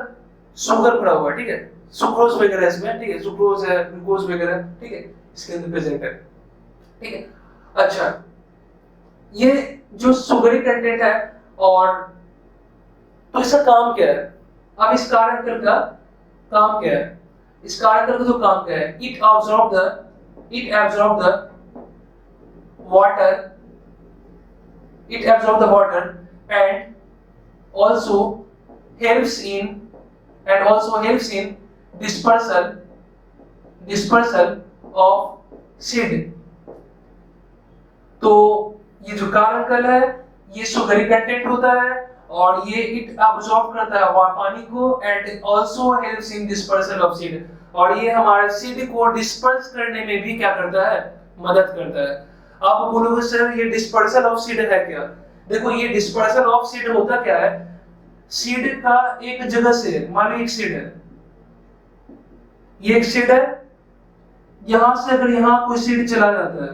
S1: शुगर भरा हुआ है। ठीक है, सुक्रोज वगैरह इसमें, ठीक है, सुक्रोज है, ग्लूकोज वगैरह, ठीक है, इसके अंदर प्रेजेंट है। ठीक है, अच्छा, ये जो सुगरी कंटेंट है, और तो इसका काम क्या है? अब इस कारंकल का काम क्या है? इस कारंकल का जो काम क्या है, it absorb the water and also helps in dispersal of seed। तो ये जो कारंकल है ये सुगरी कंटेंट होता है, और ये इट अब्सॉर्ब करता है पानी को, and also helps in dispersal of seed, और ये हमारे सीड को डिस्पर्स करने में भी क्या करता है, मदद करता है। आप बोलोगे सर ये डिस्पर्सल ऑफ सीड है क्या? देखो, ये डिस्पर्सल ऑफ सीड होता क्या है, सीड का एक जगह से, मान लो एक सीड है, ये एक सीड है, यहां से अगर यहां कोई सीड चला जाता है,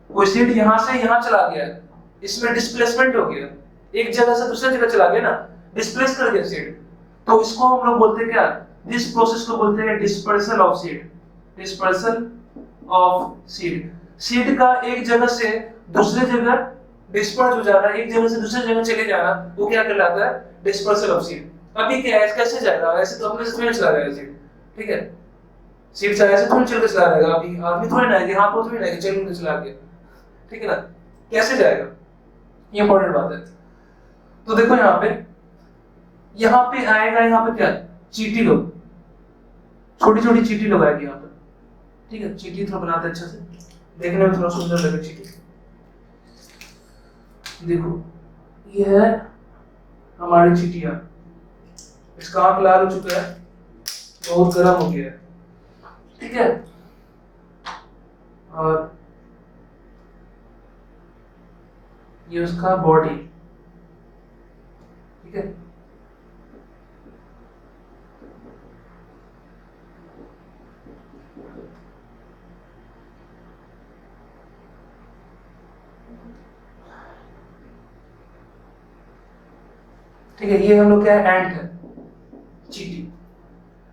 S1: कोई सीड यहां से यहां चला गया, इसमें डिस्प्लेसमेंट हो गया, एक जगह से दूसरी जगह चला गया ना, डिस्प्लेस कर गया सीड, तो इसको हम लोग बोलते हैं क्या, दिस प्रोसेस को बोलते हैं dispersal of seed. Dispersal of seed, seed का एक जगह से दूसरी जगह डिस्पर्स हो जाना, एक जगह से दूसरी जगह चले जाना, वो क्या कहलाता है, डिस्पर्सल ऑफ सीड। अभी क्या है, कैसे जाएगा, ऐसे तो अपने से थोड़ी चला जाएगा सीड। ठीक है, सीड से ऐसे थोड़ी चल के चला जाएगा, अभी आदमी थोड़ी ना है, हाथ को थोड़ी ना है चल के चला गया। ठीक है ना, कैसे जाएगा, ये इंपॉर्टेंट बात है। तो देखो यहाँ पे आएगा, यहाँ पे क्या, चींटी लोग, छोटी छोटी चींटी लोग आएगी यहाँ पे। ठीक है, चींटी थोड़ा बनाते अच्छा से, देखने में थोड़ा सुंदर लगे चींटी। देखो ये है हमारी चींटियां। इसका आंख लाल हो चुका है, बहुत गर्म हो गया है, ठीक है। और ये उसका बॉडी, ठीक है। ठीक है, ये हम लोग क्या है, एंट है, चींटी।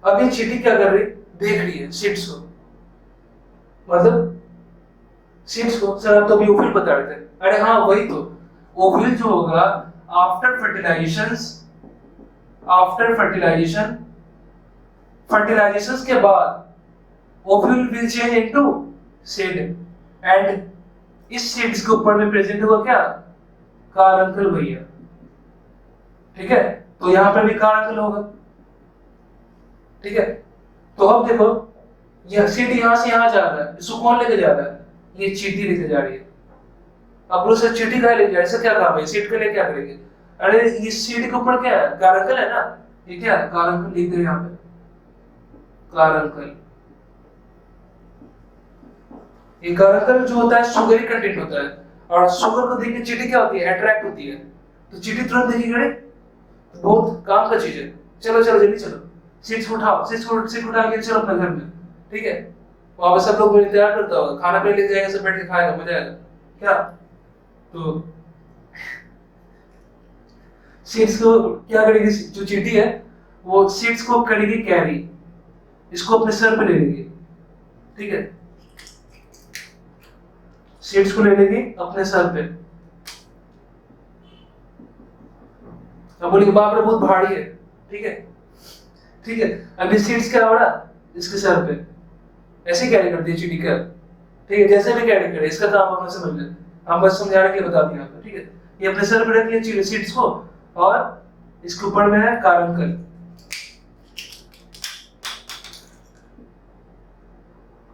S1: अब ये चींटी क्या कर रही, देख रही है सीड्स को, मतलब सीड्स को। सर आप तो अभी ओव्यूल बता रहे थे। अरे हाँ वही तो, ओव्यूल जो होगा after fertilisation, after fertilisation, fertilisation के बाद ovule will change into seed, and इस सीड्स के ऊपर में प्रेजेंट होगा क्या, कारंकल भैया, ठीक है। तो यहां पर भी कारंकल होगा, ठीक है। तो अब देखो, यह सीड यहां से यहां जा रहा है, इसको कौन लेके जा रहा है, ये चींटी लेके जा रही है। अब लोग से चींटी का लेके जा, ऐसा क्या काम है, सीड के लिए क्या करेंगे। अरे ये सीड के ऊपर क्या है, कारंकल है ना, ये क्या है, कारंकल लिख दे यहाँ पे, कारंकल। ये कारंकल जो होता है शुगरी कंटेंट होता है, और शुगर को देख के चींटी क्या होती है, अट्रैक्ट होती है। तो चींटी तुरंत देखी गए, बहुत काम का चीज है। चलो चलो जल्दी चलो, सीट्स उठाओ, सीट उठा के चलो अपने घर में, ठीक है। वहां पे सब लोग इंतजार करता होगा, खाना पीने लेके जाएगा, सब बैठ के खाएगा, मजा आएगा क्या। तो सीट्स को क्या करेगी, जो चींटी है वो सीट्स को करेगी कैरी, इसको अपने सर पे ले लेगी, ठीक है। सीट्स को ले लेगी अपने सर पे। अब बोलेगी बाप रे बहुत भारी है, ठीक है, ठीक है। अभी सीट्स क्या हो रहा, इसके सर पे ऐसे कैरी करती है चींटी का, ठीक है। जैसे भी कैरी करे, इसका काम हम समझ लें, हम बस समझा रहे कि बता दिया आपको, ठीक है। ये अपने सर पे रख लिया सीट्स को, और इसके ऊपर में है कारंकल,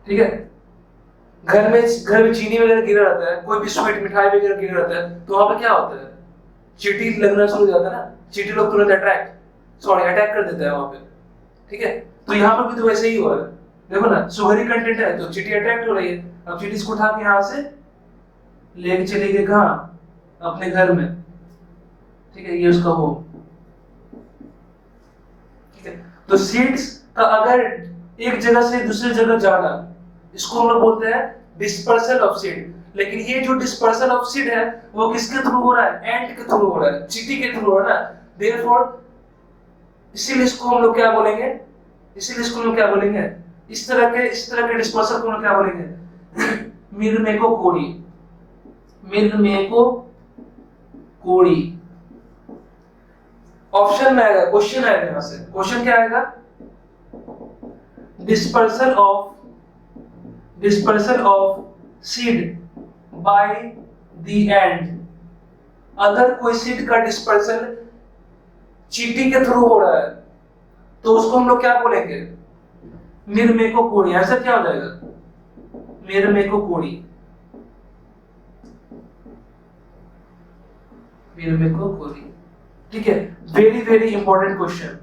S1: ठीक है। घर में चीनी वगैरह गिरा रहता है, कोई भी स्वीट मिठाई वगैरह गिरा रहता है, तो वहां पे क्या होता है, चींटी लगना शुरू हो जाता है ना, चींटी लोग तुरंत अटैक कर देता है वहां पे, ठीक है। तो यहाँ पर भी तो वैसे ही हो रहा है, देखो ना, सुगरी कंटेंट है तो चींटी अट्रैक्ट हो रही है। अब चींटी इसको उठा के यहाँ से लेके चली गई कहाँ, अपने घर में, ठीक है। ये उसका वो, ठीक है। तो सीड्स का अगर एक जगह से दूसरी जगह जाना, इसको हम लोग बोलते हैं डिस्पर्सल ऑफ सीड। लेकिन ये जो डिस्पर्सल ऑफ सीड है वो किसके थ्रू हो रहा है, एंट के थ्रू हो रहा है, चींटी के थ्रू हो रहा है ना। देयरफॉर इसीलिए इसको हम लोग क्या बोलेंगे, इसीलिए इसको हम लोग क्या बोलेंगे, इस तरह के डिस्पर्सल को हम लोग क्या बोलेंगे, मिरमेकोकोरी, मिरमेकोकोरी। ऑप्शन में आएगा, क्वेश्चन आएगा, यहां से क्वेश्चन क्या आएगा, dispersal of seed by the end। अगर कोई सीड का डिस्पर्सल चींटी के थ्रू हो रहा है तो उसको हम लोग क्या बोलेंगे, मिरमेकोकोरी। आंसर क्या हो जाएगा, मिरमेकोकोरी, मिरमेकोकोरी, ठीक है। वेरी वेरी इंपॉर्टेंट क्वेश्चन,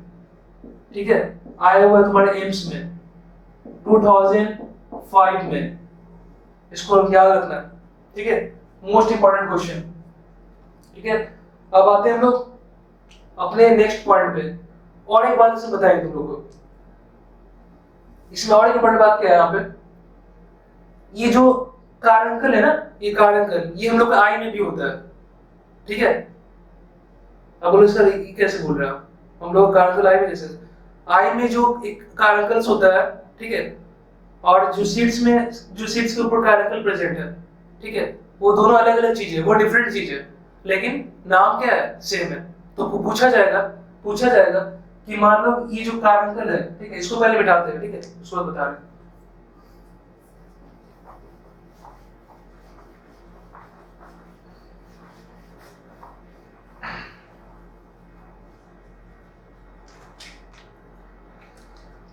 S1: ठीक है, आया हुआ तुम्हारे एम्स में 2005 में, इसको याद रखना, ठीक है। मोस्ट इंपॉर्टेंट क्वेश्चन, ठीक है। अब आते हैं हम लोग अपने नेक्स्ट पॉइंट पे। और एक बात इसमें बताएंगे तुम लोगों को, इसमें और एक इंपॉर्टेंट बात क्या है यहाँ पे, ये जो कारंकल है ना, ये कारंकल ये हम लोग के आई में भी होता है, ठीक है। अब बोलो सर ये कैसे बोल रहे हैं आप, हम लोग कारंकल आई में कैसे, आई में जो एक कारंकल्स होता है, ठीक है, और जो सीड्स के ऊपर कारंकल प्रेजेंट है, ठीक है, वो दोनों अलग अलग चीज है, वो डिफरेंट चीज है, लेकिन नाम क्या है, सेम है। तो पूछा जाएगा कि मान लो ये जो कारंकल है, ठीक है, इसको पहले बिठाते हैं, ठीक है, उसको बाद बता रहे हैं।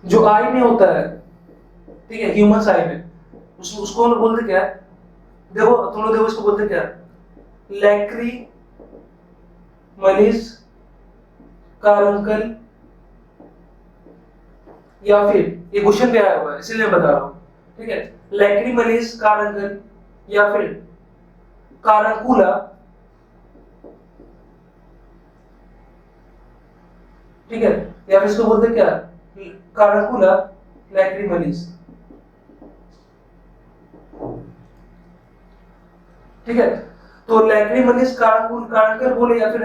S1: जो आई में होता है, ठीक है, ह्यूमन आई में, उसको हम लोग बोलते क्या है, देखो तुम लोग देखो, इसको बोलते क्या, लैक्री मनीस कारंकल या फिर ये क्वेश्चन भी आया हुआ है इसलिए मैं बता रहा हूँ, ठीक है, लैक्रिमलिस कारंकल या फिर कारंकुला, ठीक है, या फिर इसको बोलते क्या, कारंकुला लैक्रिमलिस, ठीक है। तो लैक्रिमलिस कारंकल बोले या फिर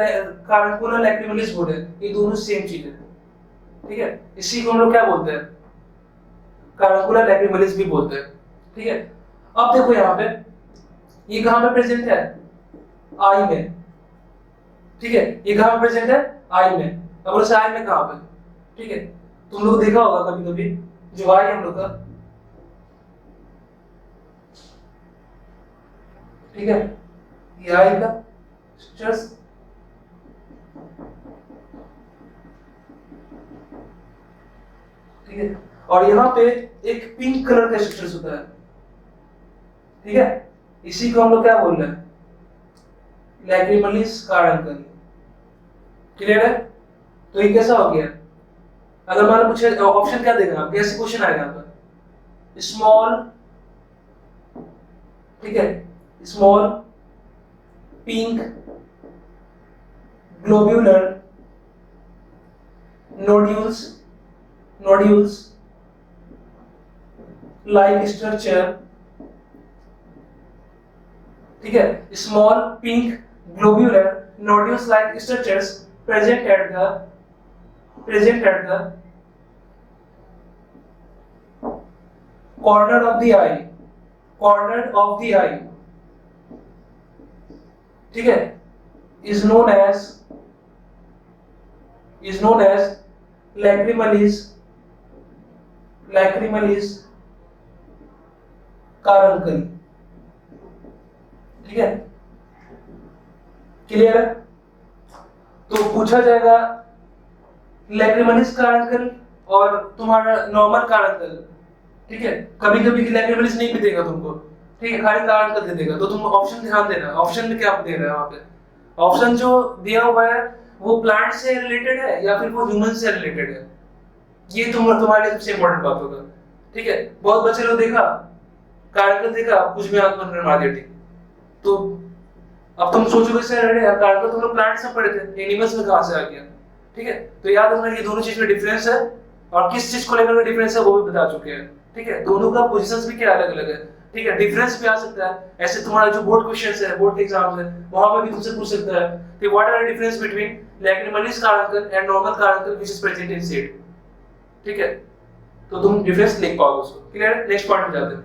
S1: कारंकुला लैक्रिमलिस बोले, ये दोनों सेम चीज है, ठीक है। इसी को हम लोग क्या बोलते हैं, कारंकुला लैक्रिमलिस भी बोलते हैं, ठीक है। अब देखो यहाँ पे ये कहां पे प्रेजेंट है, आई में, ठीक है, ये कहां पे प्रेजेंट है, आई में। अब उस आई में कहां पे, ठीक है, तुम लोग देखा होगा कभी कभी जो आई हम लोग का, ठीक है, ये आई का स्ट्रक्चर्स, ठीक है, और यहाँ पे एक पिंक कलर का स्ट्रक्चर्स होता है, ठीक है, इसी को हम लोग क्या बोल रहे हैं, लैक्रिमलिस कारंकल, क्लियर है। तो ये कैसा हो गया, अगर मान लो पूछे ऑप्शन क्या देगा आप, कैसे क्वेश्चन आएगा यहाँ पर, स्मॉल, ठीक है, small pink globular nodules like structure, ठीक है, small pink globular nodules like structures present at the corner of the eye, ठीक है, is known as lacrimalis कारंकल, ठीक है, क्लियर है। तो पूछा जाएगा लैक्रिमलिस कारंकल और तुम्हारा नॉर्मल कारंकल, ठीक है, कभी कभी लैक्रिमलिस नहीं भी देगा तुमको, ठीक है, खाली कारंकल दे देगा, तो तुम ऑप्शन ध्यान देना, ऑप्शन में क्या दे रहा है वहां पे, ऑप्शन जो दिया हुआ है वो प्लांट से रिलेटेड है या फिर वो ह्यूमन से रिलेटेड है, ये तुम्हारे लिए सबसे इंपॉर्टेंट बात होगा, ठीक है। बहुत बच्चे लोग देखा कारंकल देखा कुछ भी आंख बंद मार दिया, तो अब तुम सोचोगे सर अरे यार कारंकल तुम लोग प्लांट से पढ़े थे, एनिमल्स में कहां से आ गया, ठीक है। तो याद रखना ये दोनों चीज में डिफरेंस है, और किस चीज को लेकर डिफरेंस है वो भी बता चुके हैं, ठीक है, दोनों का पोजीशंस भी क्या अलग अलग है, ठीक है, डिफरेंस भी आ सकता है, ऐसे तुम्हारा जो बोर्ड क्वेश्चंस है, बोर्ड के एग्जाम्स है, वहां पे भी तुमसे पूछ सकता है कि what are the difference between lacrimalis caruncle and normal caruncle which is present in seed, ठीक है, तो तुम डिफरेंस लिख पाओगे उसको, क्लियर है। नेक्स्ट पॉइंट पे जाते हैं।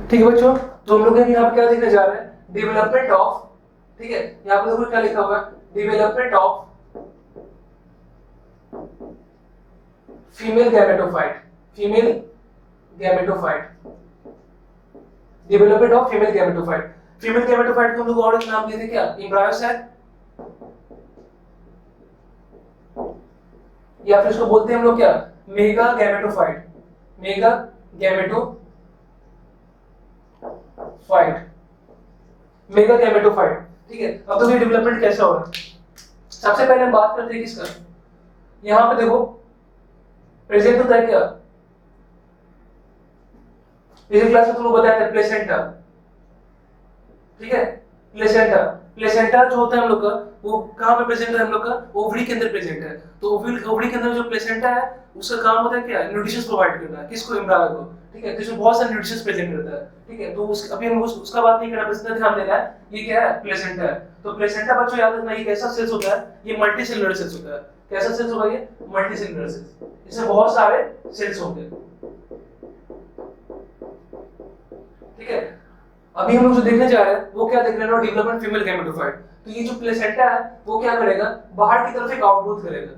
S1: ठीक है बच्चों, तो हम लोग यहाँ पे क्या देखने जा रहे हैं, डेवलपमेंट ऑफ, ठीक है, यहाँ पे देखो क्या लिखा हुआ है, development of female gametophyte, development of female gametophyte को हम लोग और एक नाम देते क्या, एम्ब्रायोसाइट, या फिर इसको बोलते हैं हम लोग क्या, मेगा गैमेटोफाइट, ठीक है। अब तो ये डेवलपमेंट कैसा हो रहा है, सबसे पहले हम बात करते हैं किसका, यहां पे देखो प्रेजेंट होता है क्या, पिछले क्लास में तुमको बताया था प्लेसेंटा, ठीक है, प्लेसेंटा जो होता है हम लोग का वो कहां पे प्रेजेंट है, हम लोग का ओवरी के अंदर प्रेजेंट है, तो ओवरी के अंदर जो प्लेसेंटा है उसका काम होता है क्या, न्यूट्रिशंस प्रोवाइड करना है, किसको, एम्ब्रायो को, ठीक है, तो इसमें बहुत सारे न्यूट्रिशंस प्रेजेंट रहता है, ठीक है, तो अभी हम उसका बात नहीं कर रहे, बस इतना ध्यान देना है ये क्या है, प्लेसेंटा है। तो प्लेसेंटा बच्चों याद रखना ये कैसा सेल्स होता है, ये मल्टी सेलुलर सेल्स होता है, कैसा सेल्स होगा ये, मल्टी सेलुलर सेल्स, इसमें बहुत सारे सेल्स होंगे, ठीक है। अभी हम लोग जो देखने जा रहे हैं वो क्या देख रहे हैं, डेवलपमेंट फीमेल गैमेटोफाइट, तो ये जो प्लेसेंटा है वो क्या करेगा, बाहर की तरफ एक आउटग्रोथ करेगा,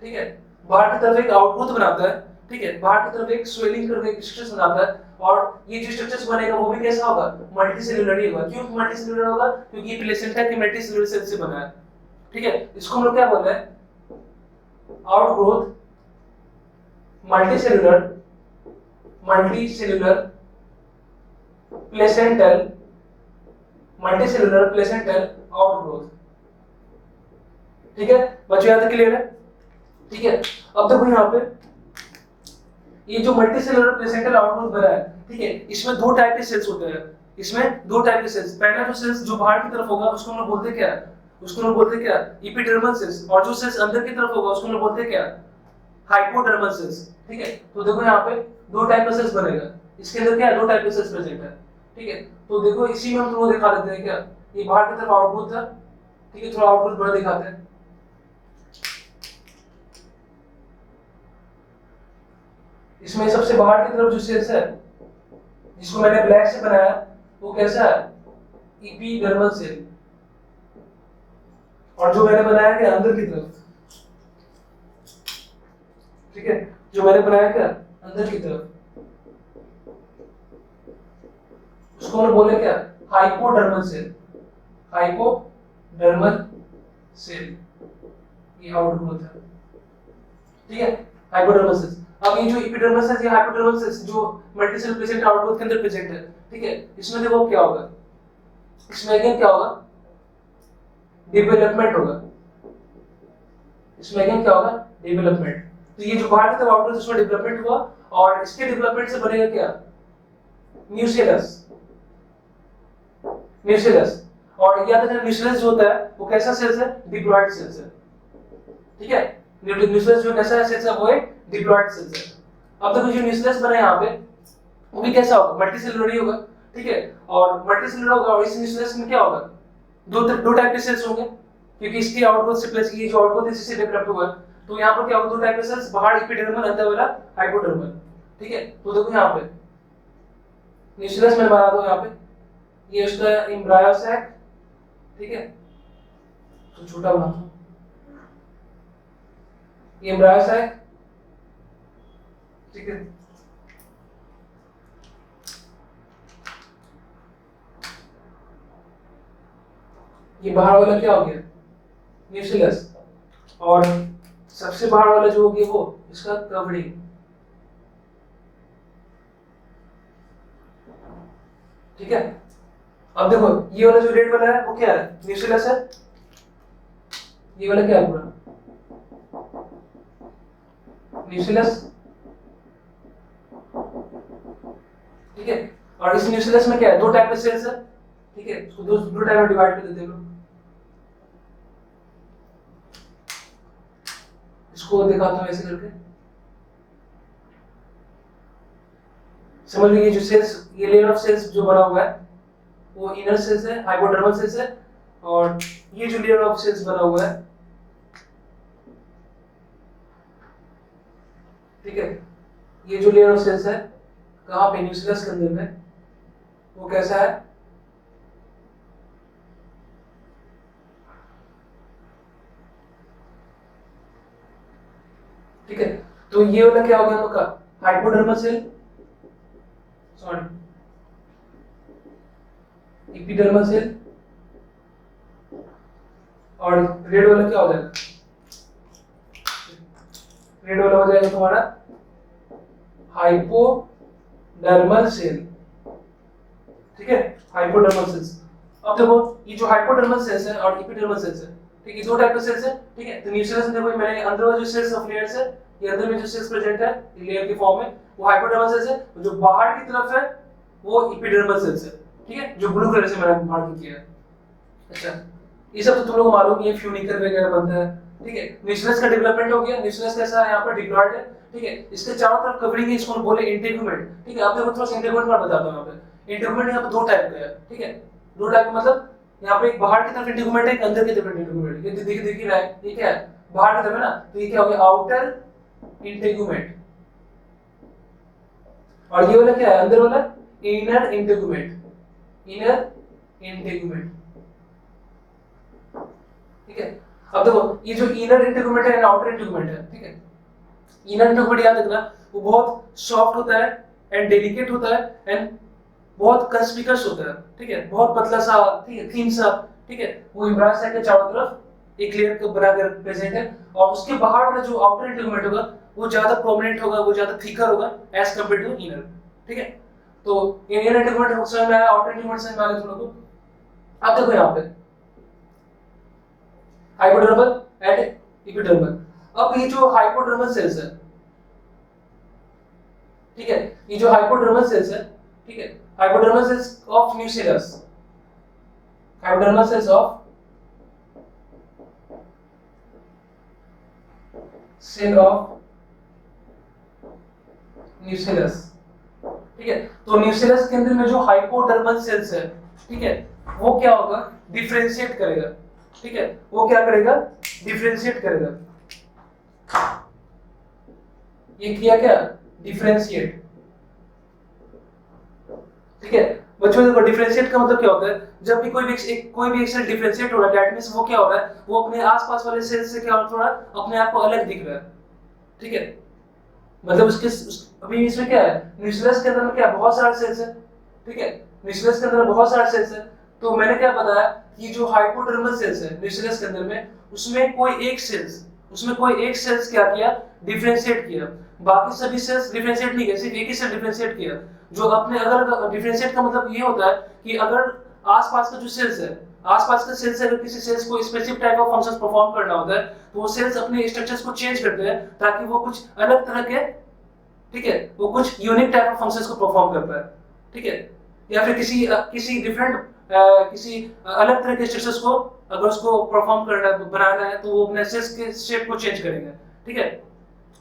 S1: ठीक है, बाहर की तरफ एक आउटग्रोथ बनाता है, ठीक है, बाहर की तरफ एक स्वेलिंग करके एक स्ट्रक्चर बनाता है, और ये जो स्ट्रक्चर्स बनेगा वो भी कैसा होगा, मल्टीसेलुलर ही होगा। क्यों मल्टीसेलुलर होगा, क्योंकि ये प्लेसेंटा के मल्टीसेलुलर सेल से बना है, ठीक है। इसको हम लोग क्या बोल रहे हैं, outgrowth multicellular multicellular placental outgrowth. ठीक है बच्चों, यहाँ तक क्लियर है? ठीक है, अब देखो यहाँ पे ये जो मल्टीसेलुलर प्लेसेंटल आउटग्रोथ बना है, ठीक है, इसमें दो टाइप के सेल्स होते हैं। इसमें दो टाइप के सेल्स, पहला जो सेल्स जो बाहर की तरफ होगा उसको हम लोग बोलते क्या? उसको लोग बोलते क्या? Epidermal cells. और जो सेल्स अंदर की तरफ होगा उसको लोग बोलते क्या? Hypodermal sales. ठीक है, तो देखो यहाँ पे दो टाइप का सेल्स बनेगा। इसके अंदर क्या है? दो टाइप के सेल्स प्रेजेंट है। ठीक है, तो देखो इसी में हम तुमको दिखा देते हैं क्या, ये बाहर की तरफ आउटग्रोथ है। ठीक है, थोड़ा आउटग्रोथ बड़ा दिखाते हैं। इसमें सबसे बाहर की तरफ जो सेल्स है जिसको मैंने ब्लैक से बनाया वो कैसा है? Epidermal cell. और जो मैंने बनाया क्या? अंदर की तरफ। ठीक है, जो मैंने बनाया क्या? अंदर की तरफ, उसको हम बोले क्या? Hypodermal cell. हाइपोडर्मल सेल ये आउटग्रोथ है। ठीक है, हाइपोडर्मल सेल। अब ये जो एपिडर्मल सेल्स या हाइपोडर्मल सेल्स जो मल्टीसेल प्लेसेंट आउटग्रोथ के अंदर प्रेजेंट है, ठीक है, इसमें देखो क्या होगा? इसमें अगेन क्या होगा? डेवलपमेंट होगा। इसमें अगेन क्या होगा? डेवलपमेंट। तो ये जो बाहर की तरफ आउटग्रोथ उसमें डेवलपमेंट हुआ और इसके डेवलपमेंट से बनेगा क्या? न्यूसेलस। न्यूसेलस। और याद रखना न्यूसेलस जो होता है वो कैसा सेल्स है? डिप्लॉयड सेल्स है। ठीक है, न्यूसेलस जो कैसा सेल्स है वो एक डिप्लॉयड सेल्स है। अब देखो जो न्यूसेलस बना है यहाँ पे वो भी कैसा होगा? मल्टीसेलुलर ही होगा। ठीक है, और मल्टीसेलुलर होगा और इस न्यूसेलस में क्या होगा? दो टाइप के सेल्स होंगे क्योंकि इसकी आउटग्रोथ से प्लस ये जो आउटग्रोथ इसी से डेवलप हुआ है। तो यहाँ पर क्या होगा? दो टाइप के सेल्स, बाहर एपिडर्मल, अंदर वाला हाइपोडर्मल। ठीक है, तो देखो यहाँ पे न्यूसेलस मैंने बना दो यहाँ पे, ये उसका एम्ब्रायो सैक। ठीक है, तो छोटा बनाता हूँ, ये एम्ब्रायो सैक। ठीक है, ये बाहर वाला क्या हो गया? न्यूसेलस। और सबसे बाहर वाला जो हो गया वो इसका कवरिंग। ठीक है, अब देखो ये वाला जो रेड वाला है वो क्या है? न्यूसेलस है। ये वाला क्या है? पूरा न्यूसेलस। ठीक है, और इस न्यूसेलस में क्या है? दो टाइप के सेल्स है। ठीक है, इसको दो टाइप में डिवाइड कर देते हैं लोग। इसको दिखाता हूं ऐसे करके, समझ लीजिए जो सेल्स, ये लेयर ऑफ सेल्स जो बना हुआ है वो इनर सेल्स है, हाइपोडर्मल सेल्स है। और ये जो लेयर ऑफ सेल्स बना हुआ है, ठीक है, ये जो लेयर ऑफ सेल्स है कहाँ पे? न्यूसेलस के अंदर में, वो कैसा है? ठीक है, तो ये वाला क्या हो गया आपका? Hypodermal cell, sorry epidermal cell. और रेड वाला क्या हो जाएगा? रेड वाला हो जाएगा तुम्हारा हाइपोडर्मल सेल। ठीक है, हाइपोडर्मल सेल्स। अब देखो ये जो हाइपोडर्मल सेल्स है और एपिडर्मल सेल्स है, ठीक है, दो टाइप के सेल्स है। ठीक है, तो न्यूसेलस में देखो मैंने अंदर वाला जो सेल्स ऑफ लेयर्स है, ये अंदर में जो सेल्स प्रेजेंट है लेयर के फॉर्म में वो हाइपोडर्मल सेल्स है। जो बाहर की तरफ है वो एपिडर्मल सेल्स है। ठीक है, जो ब्लू कलर से मैंने मार्क किया है। अच्छा, ये सब तो तुम लोगों को मालूम ही है, फ्यूनिकल वगैरह बनता है। ठीक है, न्यूसेलस का डेवलपमेंट हो गया। न्यूसेलस कैसा है? यहाँ पर डिप्लॉयड है। ठीक है, इसके चारों तरफ कवरिंग है, इसको बोले इंटेगुमेंट। ठीक है, आप देखो थोड़ा सा इंटेगुमेंट मैं बताता हूँ। यहाँ पे इंटेगुमेंट यहाँ पे दो टाइप का है। ठीक है, दो टाइप का मतलब यहाँ पे एक बाहर की तरफ इंटेगुमेंट है, एक अंदर की तरफ इंटेगुमेंट है। ये दिख रहा है, ये क्या है? बाहर की तरफ है ना, तो ये क्या हो गया? Outer integument. और ये वाला क्या है? अंदर वाला इनर इंटेगुमेंट। Inner integument. ठीक है, अब देखो ये जो इनर इंटेगुमेंट है, आउटर इंटेगुमेंट है। ठीक है, इनर इंटेगुमेंट याद रखना वो बहुत सॉफ्ट होता है एंड डेलिकेट होता है एंड बहुत कंस्पिकस होता है। ठीक है, बहुत पतला सा, ठीक है, थीन सा। ठीक है, वो एम्ब्रायो सैक के चारों तरफ एक लेयर को बनाकर प्रेजेंट है। और उसके बाहर वाला जो आउटर इंटेगुमेंट होगा वो ज्यादा प्रोमिनेंट होगा, वो ज्यादा थिकर होगा एज कंपेयर टू इनर। ठीक है। तो इंडियन इंटीग्रेटेड समझ में आया, आउटर इंटीग्रेटेड समझ में आ गया तुम लोगों को। अब देखो यहाँ पे हाइपोडर्मल एंड एपिडर्मल। अब ये जो हाइपोडर्मल सेल्स है, ठीक है, ये जो हाइपोडर्मल सेल्स है, ठीक है, hypodermal cells of nucleus, hypodermal cells of cell of nucleus, ठीक है। तो न्यूक्लियस के अंदर में जो हाइपोडर्मल सेल्स है, ठीक है, वो क्या होगा, डिफरेंशिएट करेगा, ठीक है, वो क्या करेगा, डिफरेंशिएट करेगा। ये किया क्या, डिफरेंशिएट, ठीक है। बच्चों देखो डिफरेंशिएट का मतलब क्या होता है, जब भी कोई भी एक सेल डिफरेंशिएट हो रहा है, दैट मींस वो क्या हो रहा है, वो अपने आसपास वाले सेल से क्या हो रहा है, अपने आप को अलग दिख रहा है, ठीक है। मतलब अभी इसमें क्या है, न्यूक्लियस के अंदर में क्या बहुत सारे सेल्स है, ठीक है, न्यूक्लियस के अंदर बहुत सारे सेल्स है। तो मैंने क्या बताया कि जो हाइपोडर्मल सेल्स है न्यूक्लियस के अंदर में, उसमें कोई एक सेल्स क्या किया, डिफरेंशिएट किया, बाकी सभी सेल्स डिफरेंशिएट नहीं किया, सिर्फ एक ही सेल डिफरेंशिएट किया। जो अपने अगर डिफरेंशिएट का मतलब ये होता है कि अगर आसपास का जो सेल्स है, आसपास के सेल्स से अगर किसी सेल्स को specific type of functions perform करना होता है, तो वो सेल्स अपने स्ट्रक्चर्स को चेंज करते हैं ताकि वो कुछ अलग तरह के, ठीक है, वो कुछ यूनिक टाइप ऑफ फंक्शंस को परफॉर्म कर पाए, ठीक है। या फिर किसी डिफरेंट किसी अलग तरह के स्ट्रक्चर्स को अगर उसको परफॉर्म करना बनाना है, तो वो अपने सेल्स के शेप को चेंज करेंगे, ठीक है।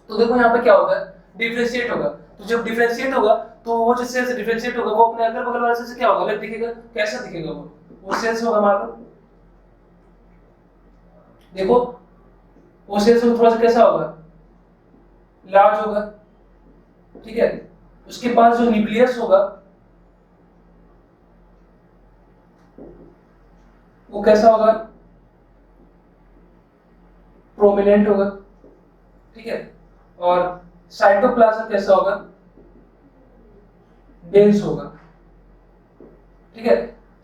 S1: तो देखो यहाँ पे क्या होगा, डिफरेंशिएट होगा। तो जब डिफरेंशिएट होगा तो वो जो सेल्स डिफरेंशिएट होगा, वो अपने अगल बगल वाले सेल्स से क्या होगा, अलग दिखेगा। कैसा दिखेगा वो सेल्स होगा, मान लो देखो वो सेल्स में थोड़ा सा कैसा होगा, लार्ज होगा, ठीक है। उसके पास जो न्यूक्लियस होगा वो कैसा होगा, प्रोमिनेंट होगा, ठीक है। और साइटोप्लाज्म कैसा होगा, डेंस होगा, ठीक है।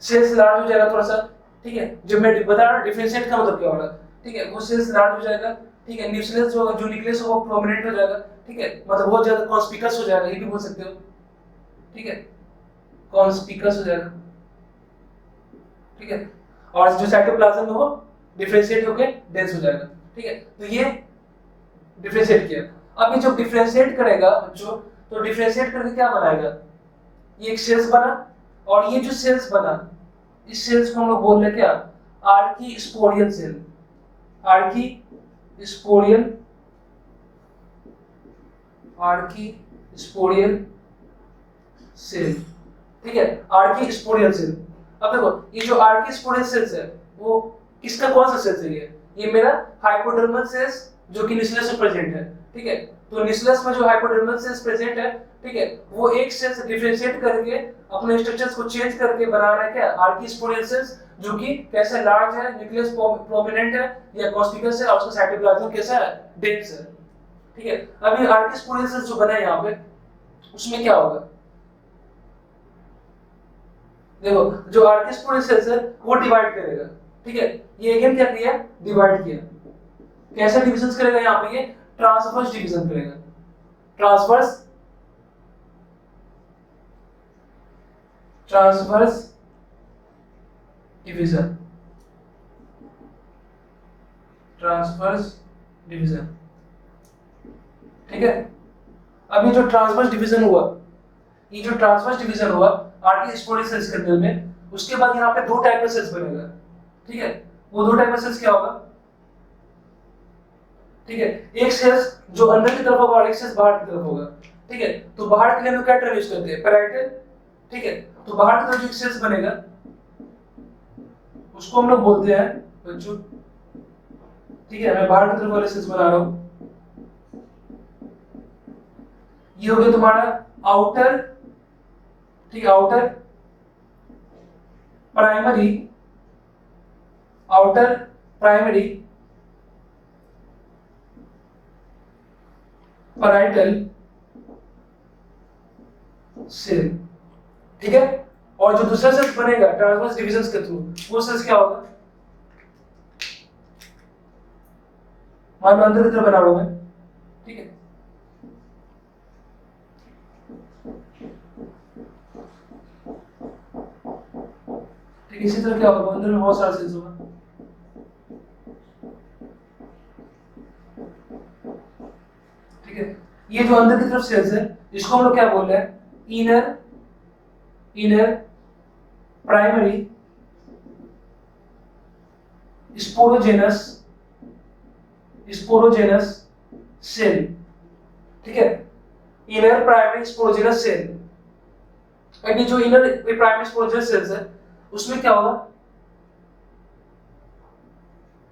S1: सेल्स लार्ज हो जाएगा थोड़ा सा, ठीक है। जब मैं बता रहा हूं डिफरेंशिएट का मतलब क्या हो रहा है, ठीक है, वो सेल्स लार्ज हो जाएगा, ठीक है। न्यूक्लियस जो होगा, जो न्यूक्लियस होगा प्रोमिनेंट हो जाएगा, ठीक है, मतलब बहुत ज्यादा कॉन्स्पिकस हो जाएगा, ये भी बोल सकते हो, ठीक है, कॉन्स्पिकस हो जाएगा, ठीक है। और जो साइटोप्लाज्म है वो डिफरेंशिएट होके डेंस हो जाएगा, ठीक है। तो ये डिफरेंशिएट किया। अब ये जब डिफरेंशिएट करेगा बच्चों, तो डिफरेंशिएट करके क्या बनाएगा, ये एक सेल्स बना, और ये जो सेल्स बना, इस सेल्स को हम लोग बोल रहे क्या, archesporial cell, archesporial, archesporial cell, ठीक है, आर्की स्पोरियल सेल। अब देखो ये जो आर्की स्पोरियल सेल्स है, वो किसका कौन सा सेल्स है, ये मेरा हाइपोडर्मल सेल्स जो कि न्यूक्लियस में प्रेजेंट है, ठीक है। तो न्यूक्लियस में जो हाइपोडर्मल सेल्स प्रेजेंट है, ठीक है, वो एक सेल से डिफरेंशिएट करके अपने स्ट्रक्चर्स को चेंज करके बना रहा है क्या, आर्की स्पोरियल सेल्स, जो कि कैसे लार्ज है, न्यूक्लियस प्रोमिनेंट है या कॉन्स्पिकस है, और उसका साइटोप्लाज्म कैसा है, डेंस है, ठीक है। अभी आर्की स्पोरियल सेल्स जो बना है यहाँ पे, उसमें क्या होगा, देखो जो आर्की स्पोरियल सेल्स है वो डिवाइड करेगा, ठीक है। ये अगेन क्या किया, डिवाइड किया। कैसे डिविजन करेगा यहाँ पे, ये ट्रांसवर्स डिवीजन करेगा, ट्रांसवर्स डिवीजन, ट्रांसवर्स डिवीजन, ठीक है। अब ये जो ट्रांसवर्स डिवीजन हुआ, ये जो ट्रांसवर्स डिवीजन हुआ आर्की स्पोरियल सेल्स के अंदर में, उसके बाद यहाँ पे दो टाइप का सेल्स बनेगा, ठीक है। वो दो टाइप का सेल्स क्या होगा, ठीक है, एक सेल्स जो अंदर की तरफ होगा और एक सेल्स बाहर की तरफ होगा, ठीक है। तो बाहर के लिए हम क्या टर्म यूज करते हैं, पैराइटल, ठीक है। तो बाहर की तरफ जो सेल्स बनेगा उसको हम लोग बोलते हैं बच्चों, ठीक है, मैं बाहर की तरफ वाले सेल्स बना रहा हूं, ये हो गया तुम्हारा आउटर, ठीक है, outer primary, outer primary parietal cell, ठीक है। और जो दूसरा सेल्स बनेगा ट्रांसवर्स डिविजन के थ्रू, वो सेल्स क्या होगा, मान लो अंदर की तरफ बना रहा हूं मैं, ठीक है। ठीक है, इसी तरह क्या होगा, अंदर में बहुत सारा सेल्स होगा। ठीक है, ये जो अंदर की तरफ सेल्स है इसको हम लोग क्या बोल रहे हैं, इनर प्राइमरी स्पोरोजेनस सेल। ठीक है, इनर प्राइमरी स्पोरोजेनस सेल। अब ये जो इनर प्राइमरी स्पोरोजेनस सेल्स है उसमें क्या होगा,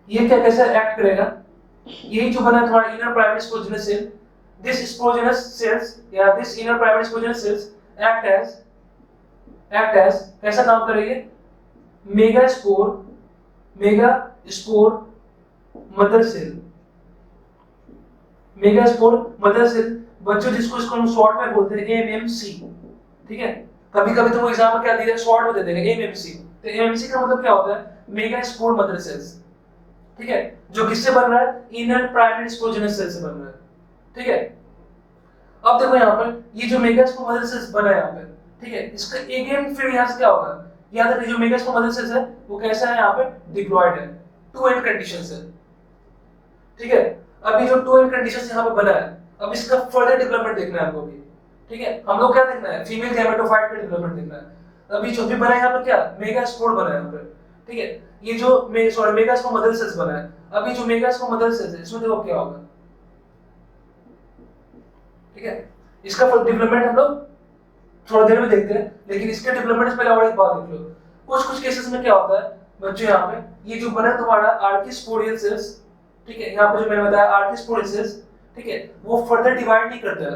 S1: ये क्या कैसे एक्ट करेगा, यही जो बना है तुम्हारा inner primary sporogenous cell, this sporonous cells या this inner primary sporonous cells act as कैसा काम करेंगे, megaspore mother cell, megaspore mother cell बच्चों, जिसको इसको हम शॉर्ट में बोलते हैं एमएमसी। ठीक है, कभी कभी तुम एग्जाम में क्या दिया, शॉर्ट में दे देंगे एमएमसी। तो एमएमसी का मतलब क्या होता है, मेगास्पोर मदर सेल्स। ठीक है, जो किससे बन रहा है, इनर प्राइमरी स्पोरोजेनस सेल से बन रहा है। ठीक है, अब देखो यहाँ पर ये जो मेगास्पोर मदर सेल्स बना है यहाँ पे, ठीक है, इसका अगेन फिर यहाँ से क्या होगा, याद रखिए जो मेगास्पोर मदर सेल्स है वो कैसा है, यहाँ पे डिप्लॉयड है, टू एंड कंडीशन है। ठीक है, अभी जो टू एंड कंडीशन यहाँ पे बना है, अब इसका फर्दर डेवलपमेंट देखना है आपको भी। ठीक है, हम लोग क्या देखना है, फीमेल गैमेटोफाइट का डेवलपमेंट देखना है। अभी जो भी बना है यहाँ पे क्या, मेगास्पोर बना है यहाँ पे। ठीक है, ये जो मेगास्पोर मदर सेल्स बना है, अभी जो मेगास्पोर मदर सेल्स है इसमें देखो क्या होगा। ठीक है, इसका डेवलपमेंट हम लोग थोड़ी देर में देखते हैं, लेकिन इसके डेवलपमेंट से पहले और एक बात देख लो। कुछ केसेस में क्या होता है बच्चों, यहाँ पे ये जो बना तुम्हारा आर्किस्पोडियल सेल्स, ठीक है, यहाँ पे जो मैंने बताया आर्किस्पोडियल सेल्स, ठीक है, वो फर्दर डिवाइड नहीं करता है।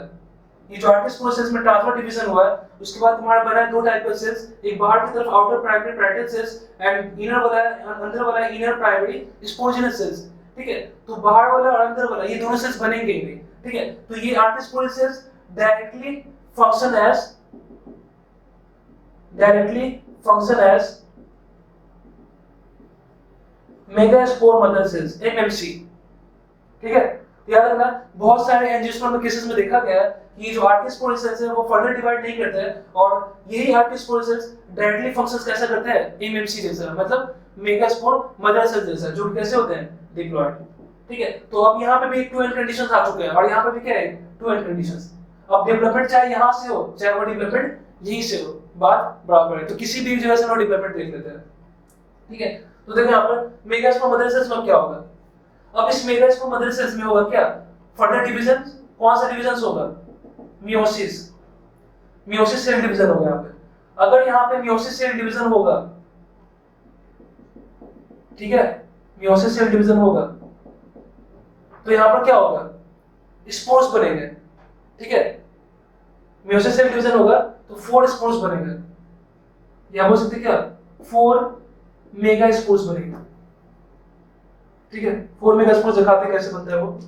S1: ये जो आर्किस्पोडियल सेल्स में ट्रांसफर डिवीजन हुआ है, उसके बाद तुम्हारा बना है दो टाइप के सेल्स, एक बाहर की तरफ outer primary parietal cells and inner वाला अंदर वाला इनर प्राइमरी स्पोरोजेनस सेल्स। ठीक है, तो बाहर वाला और अंदर वाला ये दोनों सेल्स बनेंगे ही नहीं। ठीक है, तो ये archesporial cells directly function as megaspore mother cells MMC. ठीक है, याद रखना बहुत सारे एंजियोस्पर्म में केसेस में देखा गया है कि जो आर्किस्पोडियल सेल्स है वो फर्दर डिवाइड नहीं करते हैं, और यही आर्किस्पोडियल सेल्स डायरेक्टली फंक्शंस कैसा करते हैं, एमएमसी जैसा, मतलब मेगास्पोर मदर सेल जैसा, जो कैसे होते हैं, डिप्लॉयड। ठीक है, तो अब यहाँ पे भी टू एंड कंडीशंस आ चुके हैं, और यहाँ पे भी क्या है, टू एंड कंडीशंस। अब डेवलपमेंट चाहे यहाँ से हो चाहे वो डेवलपमेंट यहीं से हो, बात बराबर है, तो किसी भी जगह से वो डेवलपमेंट देख लेते हैं। ठीक है, तो देखो यहाँ पर मेगास्पोर मदर सेल्स में क्या होगा, अब इस मेगास्पोर मदर सेल्स में होगा क्या, फर्दर डिवीजन, कौन सा डिवीजन होगा, मियोसिस सेल डिवीजन होगा यहाँ पे। अगर यहाँ पे मियोसिस सेल डिवीजन होगा, ठीक है, मियोसिस सेल डिवीजन होगा, तो यहाँ पर क्या होगा, स्पोर्स बनेंगे। ठीक है, मियोसिस सेल डिवीजन होगा तो 4 स्पोर्स बनेंगे, या बोल सकते क्या, 4 मेगा स्पोर्स बनेंगे। ठीक है, 4 मेगा स्पोर्स दिखाते हैं कैसे बनता है वो।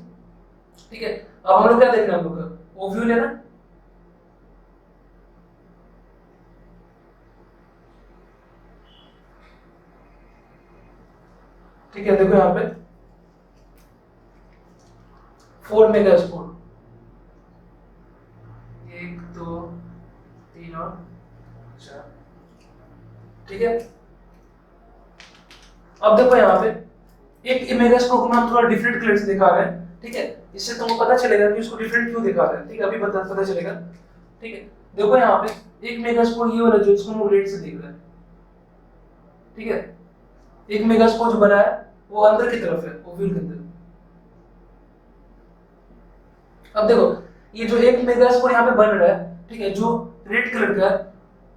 S1: ठीक है, अब हम लोग क्या देख रहे हैं, हम लोग का ओव्यूल लेना। ठीक है, देखो यहाँ पे 4 मेगा स्पोर, 1 2 3 और 4। ठीक है, अब देखो यहाँ पे एक मेगा स्पोर को हम थोड़ा डिफरेंट कलर से दिखा रहे हैं। ठीक है, इससे तुमको पता चलेगा कि उसको डिफरेंट क्यों दिखा रहे हैं। ठीक है, अभी पता चलेगा। ठीक है, देखो यहाँ पे एक मेगा स्पोर ये वाला जो इसको हम रेड से देख रहे हैं। ठीक है, एक मेगा स्पोर जो बना है वो अंदर की तरफ है, ओव्यूल के अंदर। अब देखो ये जो एक मेगा स्पोर यहाँ पे बन रहा है, ठीक है, जो रेड कलर का है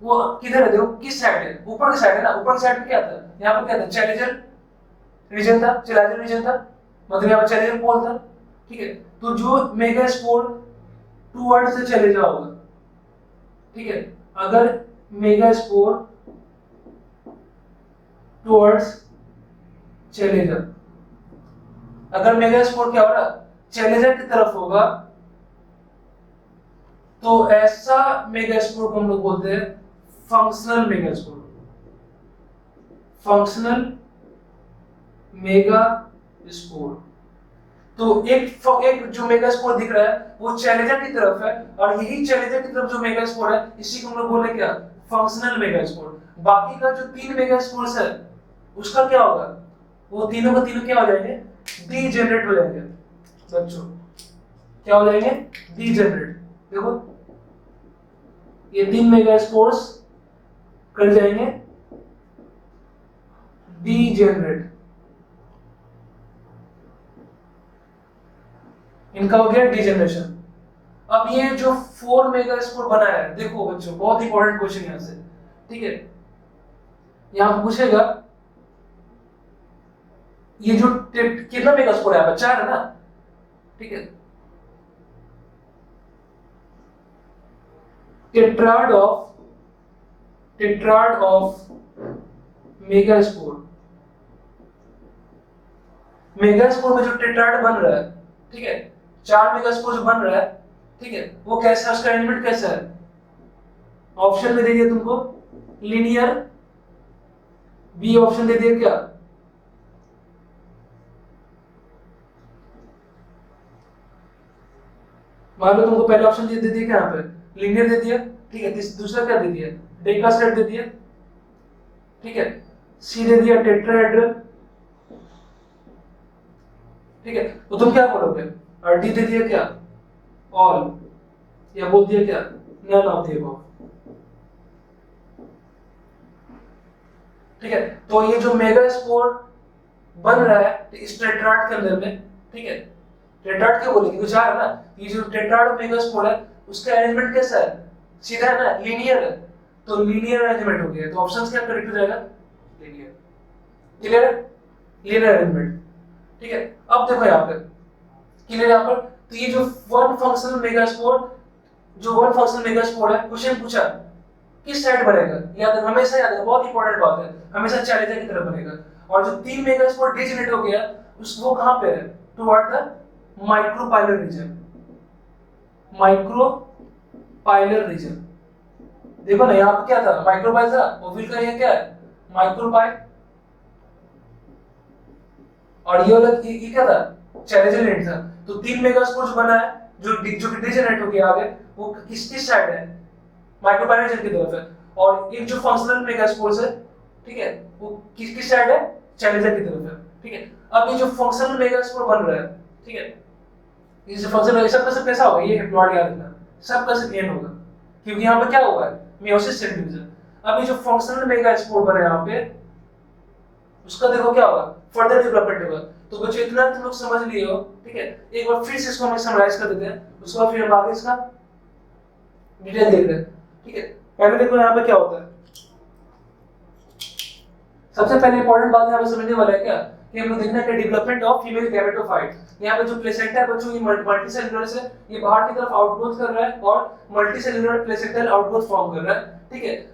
S1: वो किधर है, देखो किस साइड है, ऊपर की साइड है ना। ऊपर की साइड में क्या था, यहाँ पे क्या था, चैलेंजर रीजन था, चैलेंजर रीजन था, मतलब यहाँ पे चैलेंजर पोल था। ठीक है, तो जो मेगा स्पोर टुवर्ड्स से चले जाओगे, ठीक है, अगर मेगा स्पोर टुवर्ड्स चले जा, अगर मेगा स्पोर क्या हो रहा, चैलेंजर की तरफ होगा, तो ऐसा मेगा स्पोर को हम लोग बोलते हैं functional mega spore. Functional mega spore, तो एक जो मेगास्पोर दिख रहा है वो चैलेंजर की तरफ है, और यही चैलेंजर की तरफ जो मेगास्पोर है इसी को हम लोग बोले क्या, फंक्शनल मेगास्पोर। बाकी का जो 3 मेगास्पोर्स है उसका क्या होगा, वो तीनों का तीनों क्या हो जाएंगे, डीजेनरेट हो जाएंगे बच्चों। क्या हो जाएंगे, डीजेनरेट। देखो ये 3 मेगास्पोर्स कर जाएंगे डीजेनरेट, इनका हो गया डीजेनरेशन। अब ये जो 4 मेगास्पोर बना है, देखो बच्चों बहुत इंपॉर्टेंट क्वेश्चन यहां से, ठीक है, यहां पूछेगा ये जो कितना मेगास्पोर है, 4 है ना, ठीक है, टेट्राड ऑफ मेगास्पोर। मेगास्पोर में जो टेट्राड बन रहा है, ठीक है, 4 मेगास्पोर जो बन रहा है, ठीक है, वो कैसा है, उसका अरेंजमेंट कैसा है, ऑप्शन में दे दिया तुमको लीनियर, बी ऑप्शन दे दिया क्या, मान लो तुमको पहला ऑप्शन दे दिया क्या, यहाँ पे लीनियर दे दिया, ठीक है, दूसरा क्या दे दिया, डेकासेट दे दिया, ठीक है, सी दे दिया टेट्राहेड्रल, ठीक है, तो तुम क्या बोलोगे, और डी दे दिया क्या, ऑल, या बोल दिया क्या, नन ऑफ द अबव, ठीक है। तो ये जो मेगास्पोर बन रहा है इस टेट्राड के अंदर में, ठीक है, टेट्राड क्यों बोले, क्योंकि 4 है ना, ये जो टेट्राड और मेगास्पोर है उसका अरेंजमेंट कैसा है, सीधा है ना, लीनियर है, तो लीनियर अरेंजमेंट हो गया, तो ऑप्शंस क्या करेक्ट हो जाएगा, लीनियर, क्लियर है, लीनियर अरेंजमेंट, ठीक है। अब देखो यहाँ पे क्लियर, यहाँ पर तो ये जो वन फंक्शनल मेगास्पोर है, क्वेश्चन पूछा किस साइड बनेगा, हमेशा याद है, बहुत इंपॉर्टेंट बात है, हमेशा चैलेंजर की तरफ बनेगा, और जो 3 मेगास्पोर डीजेनरेट हो गया वो कहां पे है, toward the micropylar reason, micropylar reason. देखो ना यहाँ पे क्या था, माइक्रोपाइल था, ओविल का ये क्या है, माइक्रोपाइल, और ये वाला ये क्या था, चैलेंजर एंड था। तो 3 मेगास्पोर जो बना है, जो डीजेनरेट हो गया आगे, वो किस साइड है, माइक्रोपाइलर रीजन की तरफ है, और एक जो फंक्शनल मेगास्पोर्स है, ठीक है, वो किस साइड है, चैलेंजर की तरफ है, ठीक है। अब ये जो फंक्शनल मेगास्पोर बन रहा है, ठीक है, ये जो फंक्शनल सब का सब कैसा होगा, ये प्लॉट याद रखना, सब का सब एन होगा, क्योंकि यहाँ पे क्या होगा, मेयोसिस सेल डिवीजन। अब ये जो फंक्शनल मेगास्पोर बना है यहाँ पे, उसका देखो क्या होगा, फर्दर डेवलपमेंट होगा। तो बच्चों इतना तुम लोग समझ लिए हो, ठीक है, एक बार फिर से इसको हम समराइज कर देते हैं, उसके बाद फिर हम आगे इसका डिटेल देख रहे हैं, ठीक है। पहले देखो यहाँ पे क्या होता है, सबसे पहले इंपॉर्टेंट बात यहाँ पे समझने वाला है क्या, कि हम लोग देखना है डेवलपमेंट ऑफ फीमेल गैमेटोफाइट। यहाँ पे जो प्लेसेंटा है बच्चों, ये मल्टीसेलुलर से ये बाहर की तरफ आउटग्रोथ कर रहा है, और मल्टीसेलुलर प्लेसेंटल आउटग्रोथ फॉर्म कर रहा है, ठीक है।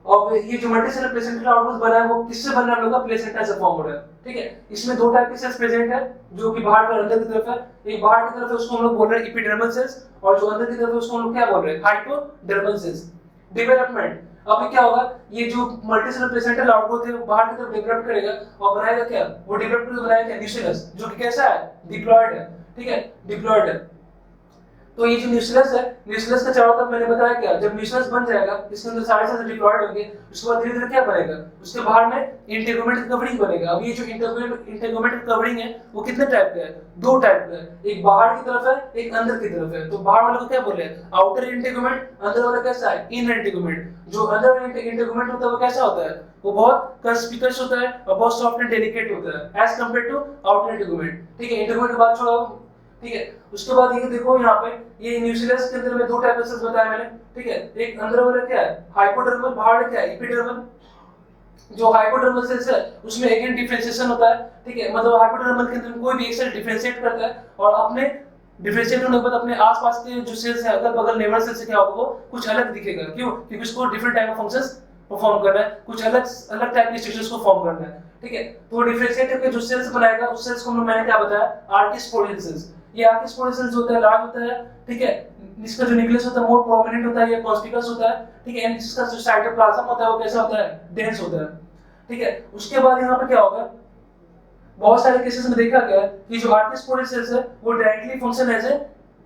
S1: और ये जो मल्टीसेलुलर प्लेसेंटल आउटग्रोथ बना है वो किससे बन रहा है, हम लोग का प्लेसेंटा से फॉर्म हो रहा है, ठीक है। इसमें 2 टाइप के सेल्स प्रेजेंट है, जो कि बाहर और अंदर की तरफ है। एक बाहर की तरफ है उसको हम लोग बोल रहे हैं एपिडर्मल सेल्स, और जो अंदर की तरफ है उसको हम लोग क्या बोल रहे हैं, हाइपोडर्मल सेल्स। डेवलपमेंट, अभी क्या होगा, ये जो मल्टीसेलुलर प्लेसेंटल आउटग्रोथ है वो बाहर की तरफ डेवलप करेगा, और बनाएगा क्या, वो डेवलप करके बनाएगा क्या, न्यूक्लियस, जो कि कैसा है, डिप्लॉयड है, ठीक है, डिप्लॉयड है। तो ये जो न्यूक्लियस है, न्यूक्लियस का चारों तरफ मैंने बताया क्या, जब न्यूक्लियस बन जाएगा इसके अंदर सारे सेल्स डिप्लॉयड होंगे, उसके बाद धीरे-धीरे क्या बनेगा, उसके बाहर में इंटेगोमेट कवरिंग बनेगा। अब ये जो इंटेगोमेट कवरिंग है वो कितने टाइप का है, 2 टाइप का है, एक बाहर की तरफ है, एक अंदर की तरफ है। तो बाहर वाले को क्या बोले, आउटर इंटेगोमेट, अंदर वाला कैसा है, इनर इंटेगोमेट। जो अंदर वाला इंटेगोमेट होता है वो कैसा होता है, वो बहुत कंस्पिकुअस होता है और बहुत सॉफ्ट एंड डेलिकेट होता है एज कंपेयर टू आउटर इंटेगोमेट, ठीक है। इंटेगोमेट की बात छोड़ो, ठीक है। उसके बाद ये देखो यहाँ पे ये न्यूक्लियस के अंदर में 2 टाइप के सेल्स बताया मैंने, ठीक है। एक अंदर वाला क्या है, हाइपोडर्मल, बाहर वाला क्या है, एपिडर्मल। जो हाइपोडर्मल सेल्स है उसमें अगेन डिफरेंशिएशन होता है, ठीक है, मतलब हाइपोडर्मल के अंदर कोई भी एक सेल डिफरेंशिएट करता है, और अपने डिफरेंशिएट होने के बाद अपने आसपास के जो सेल्स है, अगल बगल नेबर सेल्स से क्या होगा, वो कुछ अलग दिखेगा। क्यों, क्योंकि उसको different type of functions perform करना है, कुछ अलग अलग टाइप के स्ट्रक्चर्स को फॉर्म करना है, ठीक है। तो डिफरेंशिएट करके जो सेल्स बनाएगा उस सेल्स को मैंने क्या बताया, आर्किस्पोडियल सेल्स। ये आर्किस्पोडियल सेल्स होता है, लार्ज होता है, ठीक है, इसका जो न्यूक्लियस होता है मोर प्रोमिनेंट होता है, ये कॉन्स्पिकस होता है, ठीक है, एंड इसका जो साइटोप्लाज्म होता है वो कैसा होता है, डेंस होता है, ठीक है। उसके बाद यहाँ पे क्या होगा, बहुत सारे केसेस में देखा गया है कि जो आर्टिस्पोरिक सेल्स है वो directly function as a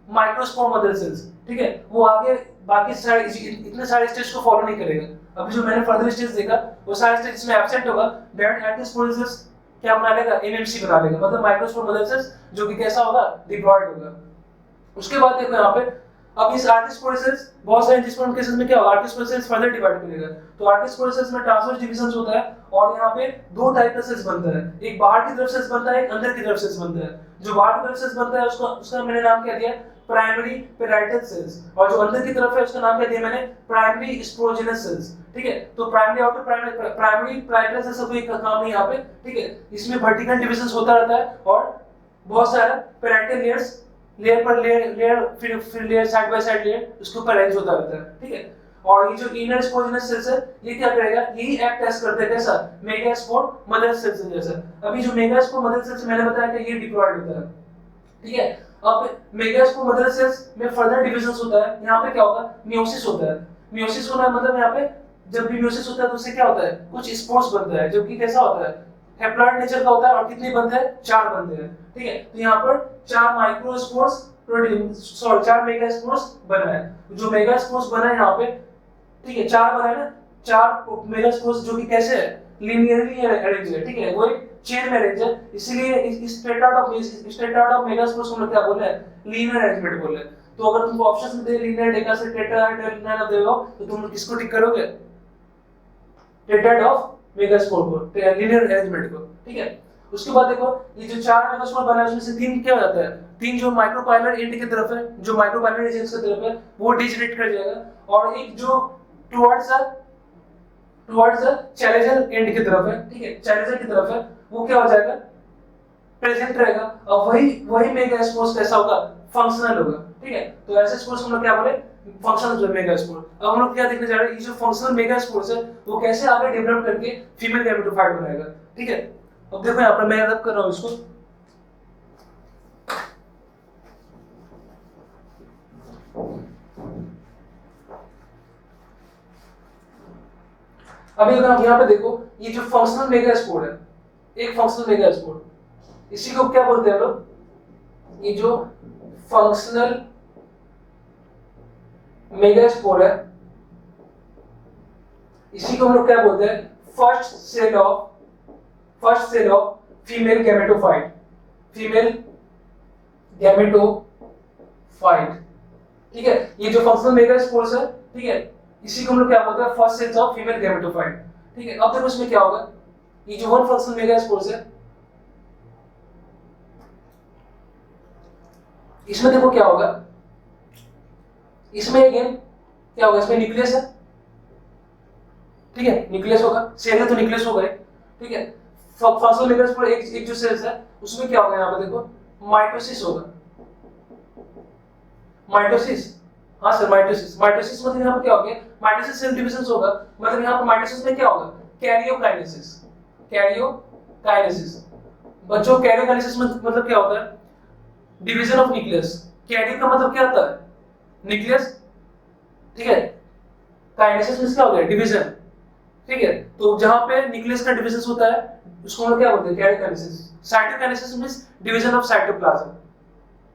S1: microspore mother cells, ठीक है, वो आगे बाकी सारे इतने सारे स्टेज को फॉलो नहीं करेगा। अभी जो मैंने फर्दर स्टेज देखा वो सारे स्टेज में एब्सेंट होगा, डायरेक्ट आर्टिस्पोरिक सेल्स क्या बना लेगा, एमएमसी बना लेगा, मतलब माइक्रोस्पोर मदर सेल्स, जो कि कैसा होगा, डिप्लॉयड होगा। उसके बाद देखो यहाँ पे अब इस आर्टिस्पोरिक सेल्स बहुत सारे डिस्पर्सन केसेस में क्या होगा, आर्टिस्पोरिक सेल्स फर्दर डिवाइड करेगा। तो आर्टिस्पोरिक सेल्स में ट्रांसवर्स डिवीजन होता है और यहाँ पे दो टाइप का सेल्स बनता है, एक बाहर की तरफ सेल्स बनता है, एक अंदर की तरफ सेल्स बनता है। जो बाहर की तरफ सेल्स बनता है उसका मैंने नाम क्या दिया, प्राइमरी पेराइटल सेल्स, और जो अंदर की तरफ है उसका नाम क्या दिया मैंने, प्राइमरी स्पोरोजेनस सेल्स, ठीक है। तो primary outer primary parietal cells का कोई काम नहीं यहाँ पे, ठीक है। इसमें वर्टिकल डिविजन होता रहता है और बहुत सारा पेराइटल लेयर पर लेयर फिर layer side by side layer उसके ऊपर अरेंज होता रहता है, ठीक है। और ये जो इनर स्पोरोजेनस सेल्स है ये क्या करेगा, यही एक्ट टेस्ट करते हैं कैसा, मेगास्पोर मदर सेल्स जैसा। अभी जो मेगास्पोर मदर सेल्स मैंने बताया कि ये डिप्लॉयड होता है, ठीक है। अब मेगास्पोर मदर सेल्स में फर्दर डिविजन्स होता है, यहाँ पे क्या होगा, मियोसिस होता है। मियोसिस होना मतलब यहाँ पे जब भी मियोसिस होता है तो उससे क्या होता है, कुछ स्पोर्स बनता है, जो कि कैसा होता है, हैप्लॉइड नेचर का होता है, और कितने बनते हैं, 4 बनते हैं, ठीक है। तो यहाँ पर 4 माइक्रोस्पोर्स सॉरी 4 मेगास्पोर्स बना है। जो मेगास्पोर्स बना है यहाँ पे, ठीक है, 4 बना है ना, 4 मेगास्पोर्स जो कि कैसे है, लीनियरली अरेंज है, ठीक है, वो एक चेन में अरेंज है, इसलिए इस स्ट्रेटा ऑफ मेगास्पोर्स को हम लोग क्या बोल रहे हैं, लीनियर अरेंजमेंट बोल रहे हैं। तो अगर तुमको ऑप्शंस में दे लीनियर डेकासेट टेट्राहेड्रल देगा तो तुम किसको टिक करोगे, टेट्राहेड ऑफ मेगास्पोर को, लीनियर अरेंजमेंट को, ठीक है। उसके बाद देखो ये जो 4 मेगास्पोर बना है उसमें से 3 क्या हो जाता है, 3 जो माइक्रोपाइलर एंड की तरफ है, जो माइक्रोपाइलर रीजन्स की तरफ है वो डिजनरेट कर जाएगा, और एक जो टुवर्ड्स द चैलेंजर एंड की तरफ है, ठीक है, चैलेंजर की तरफ है, वो क्या हो जाएगा, प्रेजेंट रहेगा। और वही मेगास्पोर्स कैसा होगा, फंक्शनल होगा, ठीक है। तो ऐसे स्पोर्स हम लोग क्या बोले, फंक्शनल मेगास्पोर। अब हम लोग क्या देखने जा रहे हैं, ये जो फंक्शनल मेगास्पोर्स है वो कैसे आगे डेवलप करके फीमेल गैमेटोफाइट बनाएगा, ठीक है। अब देखो यहाँ पर मैं रब कर रहा हूँ इसको, अभी अगर आप यहाँ पे देखो ये जो फंक्शनल मेगास्पोर है, एक फंक्शनल मेगास्पोर, इसी को क्या बोलते हैं लोग, ये जो फंक्शनल मेगास्पोर है इसी को हम लोग क्या बोलते हैं, first cell of female gametophyte, ठीक है। ये जो फंक्शनल मेगास्पोर्स है, ठीक है, इसी को हम लोग क्या बोलते हैं, first cell of female gametophyte, ठीक है। अब देखो इसमें क्या होगा, ये जो वन फंक्शनल मेगास्पोर्स है इसमें देखो क्या होगा, इसमें अगेन क्या होगा, इसमें न्यूक्लियस है, ठीक है, न्यूक्लियस होगा, सेल है तो न्यूक्लियस होगा, ठीक है। फंक्शनल मेगास्पोर एक जो सेल्स है उसमें क्या होगा, यहाँ पे देखो माइटोसिस होगा, माइटोसिस, हाँ सर माइटोसिस मतलब यहाँ पे क्या हो गया, माइटोसिस सेल डिविजन होगा, मतलब यहाँ पे माइटोसिस में क्या होगा, कैरियोकाइनेसिस। बच्चों कैरियोकाइनेसिस मतलब क्या होता है, डिवीजन ऑफ न्यूक्लियस। कैरियो का मतलब क्या होता है, न्यूक्लियस, ठीक है, काइनेसिस में क्या हो गया, डिवीजन, ठीक है। तो जहां पे न्यूक्लियस का डिवीजन होता है उसको हम लोग क्या बोलते हैं, karyokinesis. Cytokinesis means division of cytoplasm,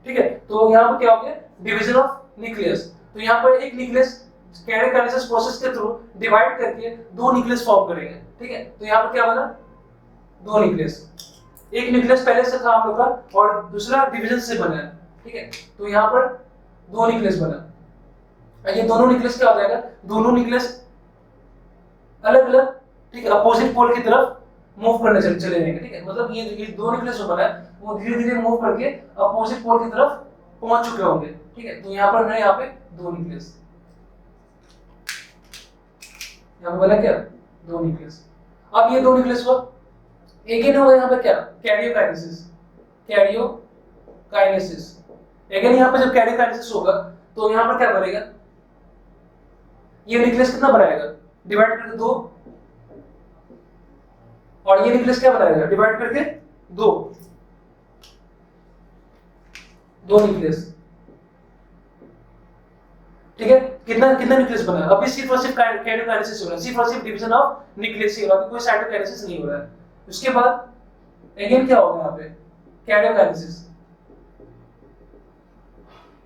S1: ठीक है। तो यहाँ पे क्या हो गया, डिवीजन ऑफ न्यूक्लियस। तो यहाँ पर एक न्यूक्लियस कैरियोकाइनेसिस प्रोसेस के थ्रू डिवाइड करके 2 न्यूक्लियस फॉर्म करेंगे, ठीक है। तो यहाँ पर क्या बना, 2 न्यूक्लियस, एक न्यूक्लियस पहले से था हम लोग का और दूसरा डिवीजन से बना है, ठीक है। तो यहाँ पर 2 न्यूक्लियस बना, ये दोनों न्यूक्लियस क्या हो जाएगा, दोनों न्यूक्लियस अलग अलग, ठीक है, अपोजिट पोल की तरफ मूव करने चले जाएंगे, ठीक है। मतलब ये 2 न्यूक्लियस जो बना है वो धीरे धीरे मूव करके अपोजिट पोल की तरफ पहुंच चुके होंगे, ठीक है। तो यहाँ पर है, यहाँ पे 2 न्यूक्लियस, यहाँ पे बना क्या, 2 न्यूक्लियस। अब ये 2 न्यूक्लियस हुआ, अगेन होगा यहाँ पे क्या, कैरियोकाइनेसिस। अगेन यहाँ पे जब कैरियोकाइनेसिस होगा तो यहाँ पर क्या बनेगा, ये न्यूक्लियस कितना बनाएगा, डिवाइड करके 2, और ये न्यूक्लियस क्या बनाएगा, डिवाइड करके 2 न्यूक्लियस, ठीक है। कितना न्यूक्लियस बना, अभी सिर्फ और सिर्फ कैरियोकाइनेसिस हो रहा है, सिर्फ और सिर्फ डिवीजन ऑफ न्यूक्लियस ही हो रहा है, कोई साइटोकाइनेसिस नहीं हो रहा है। उसके बाद अगेन क्या होगा यहाँ पे, कैरियोकाइनेसिस।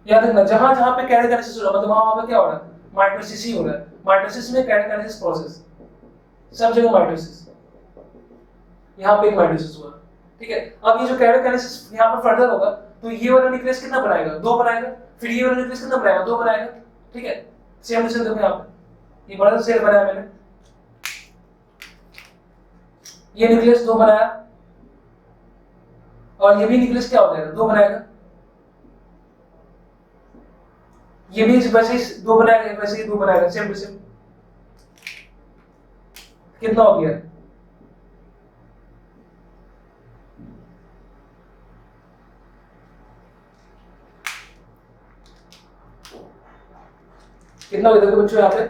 S1: याद रखना जहां जहां पे कैरियोकाइनेसिस हो रहा है मतलब वहां पे क्या हो रहा है, माइटोसिस ही हो रहा है। माइटोसिस में कैरियोकाइनेसिस प्रोसेस, सब जगह माइटोसिस, यहाँ पे एक माइटोसिस हुआ, ठीक है। अब ये जो कैरियोकाइनेसिस यहाँ पे फर्दर होगा तो ये वाला न्यूक्लियस कितना बनाएगा, 2 बनाएगा, फिर ये वाला न्यूक्लियस कितना बनाएगा, 2 बनाएगा, ठीक है। सेम टू सेम देखो यहाँ पे ये बड़ा सेल बनाया मैंने, ये न्यूक्लियस 2 बनाया और ये भी न्यूक्लियस क्या हो जाएगा, 2 बनाएगा, ये भी वैसे ही 2 बनाएगा, वैसे ही 2 बनाएगा, सेम टू सेम। कितना हो गया, कितना हो गया देखो बच्चों, यहाँ पे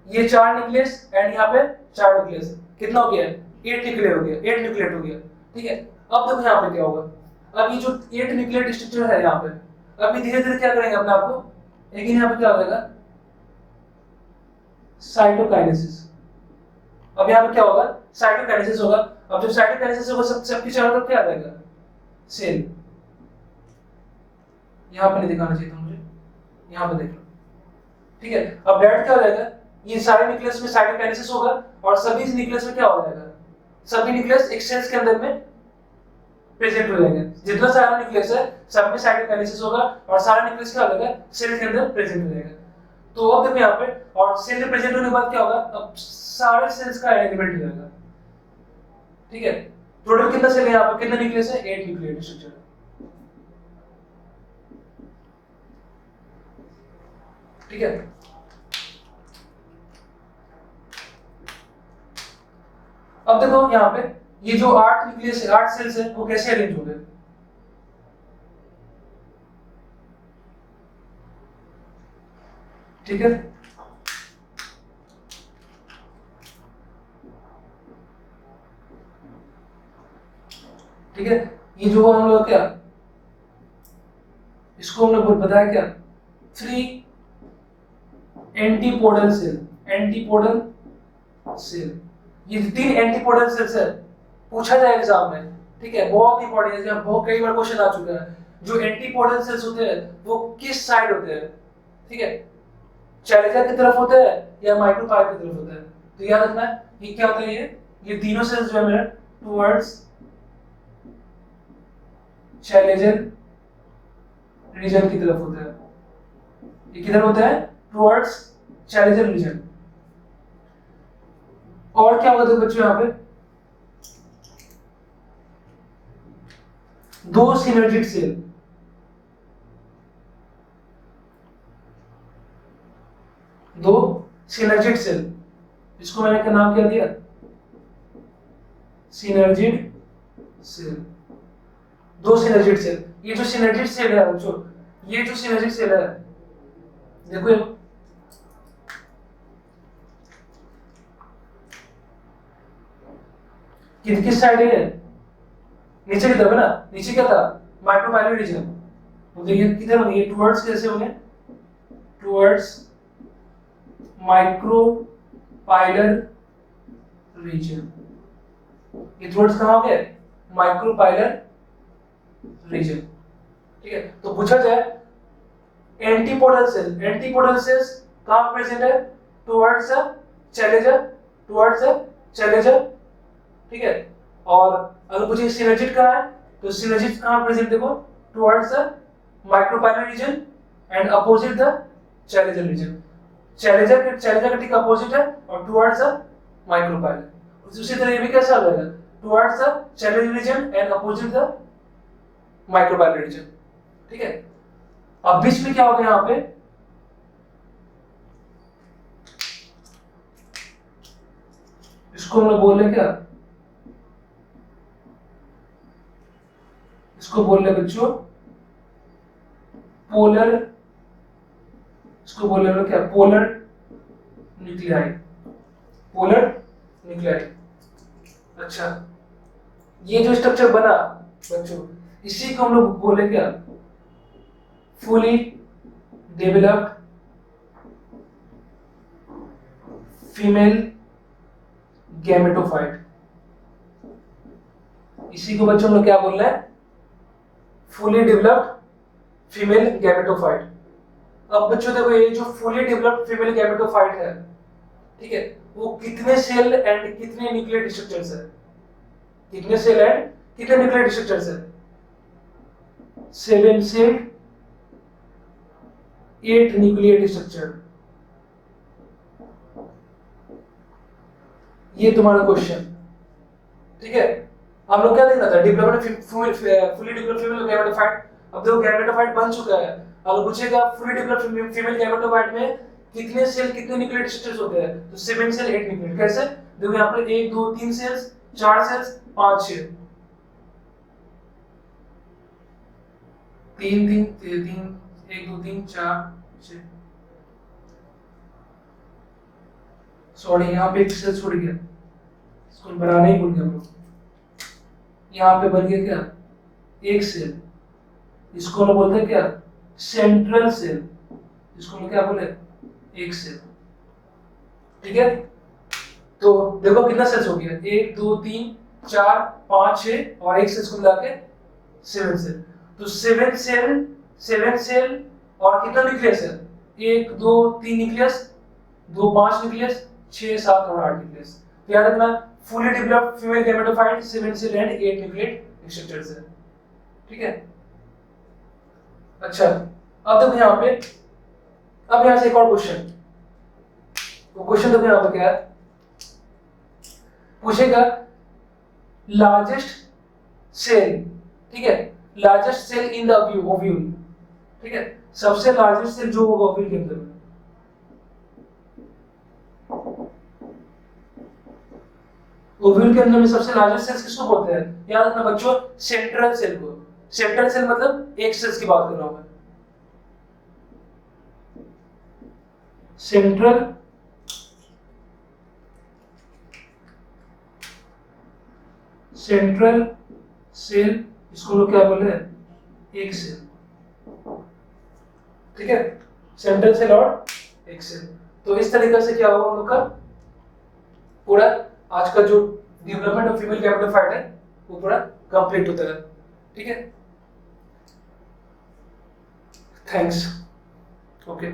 S1: ये 4 न्यूक्लियस एंड यहाँ पे 4 न्यूक्लियस, कितना हो गया, 8 न्यूक्लियर हो गया, 8 न्यूक्लियट हो गया, ठीक है। अब देखो यहाँ पे क्या होगा, अब ये जो 8 न्यूक्लियट स्ट्रक्चर है यहाँ पे, अभी धीरे धीरे क्या करेंगे अपने आप को, लेकिन यहाँ पे क्या हो जाएगा, साइटोकाइनेसिस। अब यहाँ पे क्या होगा, साइटोकाइनेसिस होगा। अब जब साइटोकाइनेसिस होगा सबके चारों तरफ क्या आ जाएगा, सेल। यहाँ पे नहीं दिखाना चाहिए था मुझे, यहाँ पे देख लो, ठीक है। अब डायरेक्ट क्या हो जाएगा, ये सारे न्यूक्लियस में साइटोकाइनेसिस होगा और सभी न्यूक्लियस में क्या हो जाएगा, सभी न्यूक्लियस एक सेल्स के अंदर में प्रेजेंट हो जाएंगे। जितना सारा न्यूक्लियस है सब में साइटोकाइनेसिस होगा और सारा न्यूक्लियस क्या हो जाएगा, सेल के अंदर प्रेजेंट हो जाएगा। तो अब देखो यहाँ पे, और सेल में प्रेजेंट होने के बाद क्या होगा, अब सारे सेल्स का अरेंजमेंट हो जाएगा, ठीक है। टोटल कितना सेल है यहाँ पे, कितना न्यूक्लियस है, 8 न्यूक्लियट स्ट्रक्चर, ठीक है। अब देखो यहाँ पे ये जो 8 न्यूक्लियस है, 8 सेल्स है, वो कैसे अरेंज हो गए, ठीक है। ठीक है, ये जो हम लोग क्या, इसको हमने बताया क्या, 3 एंटीपोडल सेल, एंटीपोडल सेल, ये 3 एंटीपोडल सेल्स है, पूछा जाए एग्जाम में, ठीक है, बहुत इंपॉर्टेंट है, बहुत कई बार क्वेश्चन आ चुका है। जो एंटीपोडल सेल्स होते हैं वो किस साइड होते हैं, ठीक है, चैलेंजर की तरफ होते हैं या माइक्रोपाइल की तरफ होते हैं। तो याद रखना ये क्या होता है, ये तीनों सेल्स जो है मेरे टुवर्ड्स चैलेंजर रीजन की तरफ होता है, ये किधर होता है, टुवर्ड्स चैलेंजर रीजन। और क्या होगा देखो बच्चों, यहाँ पे 2 सिनर्जिक सेल, 2 सिनर्जिक सेल, इसको मैंने क्या नाम क्या दिया, सिनर्जिक सेल, 2 सिनर्जिक सेल। ये जो सिनर्जिक सेल है बच्चों, ये जो सिनर्जिक सेल है देखो, किस साइड है, नीचे की तरफ है ना, नीचे क्या था, माइक्रोपाइलर रीजन, तो देखिए किधर होंगे, टुवर्ड्स कैसे होंगे, टुवर्ड्स माइक्रोपाइलर रीजन, ये टुवर्ड्स कहां हो गए, माइक्रोपाइलर रीजन, ठीक है। तो पूछा जाए एंटीपोडल सेल, एंटीपोडल सेल्स कहां प्रेजेंट है, टुवर्ड्स चैलेंजर, टुवर्ड्स चैलेंजर, ठीक है। और अगर पूछे सिनर्जिट कहां है, तो सिनर्जिट कहां प्रेजेंट देखो, towards micropylar region and opposite the chalazal region. Chalazal का ठीक अपोजिट है और टुवर्ड्स माइक्रोपाइलर। उसी तरह ये भी कैसा हो जाएगा, towards chalazal region and opposite the micropylar region, ठीक है। अब बीच में क्या होगा यहाँ पे, इसको हम लोग बोल रहे क्या, इसको बोल रहे बच्चों पोलर, इसको बोल रहे क्या, पोलर न्यूक्लियाई, पोलर न्यूक्लियाई। अच्छा, ये जो स्ट्रक्चर बना बच्चों, इसी को हम लोग बोले क्या, फुली डेवलप्ड फीमेल गैमेटोफाइट, इसी को बच्चों हम लोग क्या बोल रहे हैं, फुली डेवलप्ड फीमेल गैमेटोफाइट। अब बच्चों देखो ये जो फुली डेवलप्ड फीमेल गैमेटोफाइट है, ठीक है, वो कितने सेल एंड कितने न्यूक्लियर स्ट्रक्चर्स है, कितने सेल एंड कितने न्यूक्लियर स्ट्रक्चर्स है, 7 सेल 8 न्यूक्लियर स्ट्रक्चर। ये तुम्हारा क्वेश्चन, ठीक है। हम लोग क्या देखना था, development fully developed female gametophyte. अब देखो गैमेटोफाइट बन चुका है, अब पूछेगा फुली डेवलप्ड फीमेल गैमेटोफाइट में कितने सेल कितने न्यूक्लियर स्ट्रक्चर्स होते हैं, तो 7 सेल 8 न्यूक्लियर। कैसे देखो यहाँ पर 1 2 3 सेल्स, 4 सेल्स, 5 6, 3 3 3 1 2 3 4 6, सॉरी यहाँ पे एक सेल छूट गया, इसको बनाना ही भूल गया हम लोग। यहाँ पे बन गया क्या, एक सेल, इसको हम बोलते हैं क्या, सेंट्रल सेल, इसको हम क्या बोले, एक सेल, ठीक है। तो देखो कितना सेल्स हो गया, 1 2 3 4 5 6 और एक सेल को मिला के 7 सेल। तो 7 सेल और कितना न्यूक्लियस है, 1 2 3 न्यूक्लियस, 2 5 न्यूक्लियस, 6 7 और 8 न्यूक्लियस। तो याद रखना fully developed female gametophyte 7 cell and 8 nuclear structures है, ठीक है। अच्छा अब देखो यहाँ पे, अब यहाँ से एक और क्वेश्चन, वो क्वेश्चन देखो यहाँ पे क्या है, पूछेगा लार्जेस्ट सेल, ठीक है, largest cell in the ovule, ठीक है, सबसे लार्जेस्ट सेल जो होगा ओव्यूल के अंदर में, ओव्यूल के अंदर में सबसे लार्जेस्ट सेल्स किसको बोलते हैं, याद रखना बच्चों, सेंट्रल सेल को। सेंट्रल सेल मतलब एक सेल्स की बात कर रहा हूं मैं, सेंट्रल सेल, इसको लोग क्या बोले, एक सेल, ठीक है, सेंट्रल सेल और एक सेल। तो इस तरीके से क्या होगा हम लोग का पूरा आज का जो डेवलपमेंट ऑफ फीमेल गैमेटोफाइट है वो पूरा कंप्लीट होता है, ठीक है। Thanks, okay.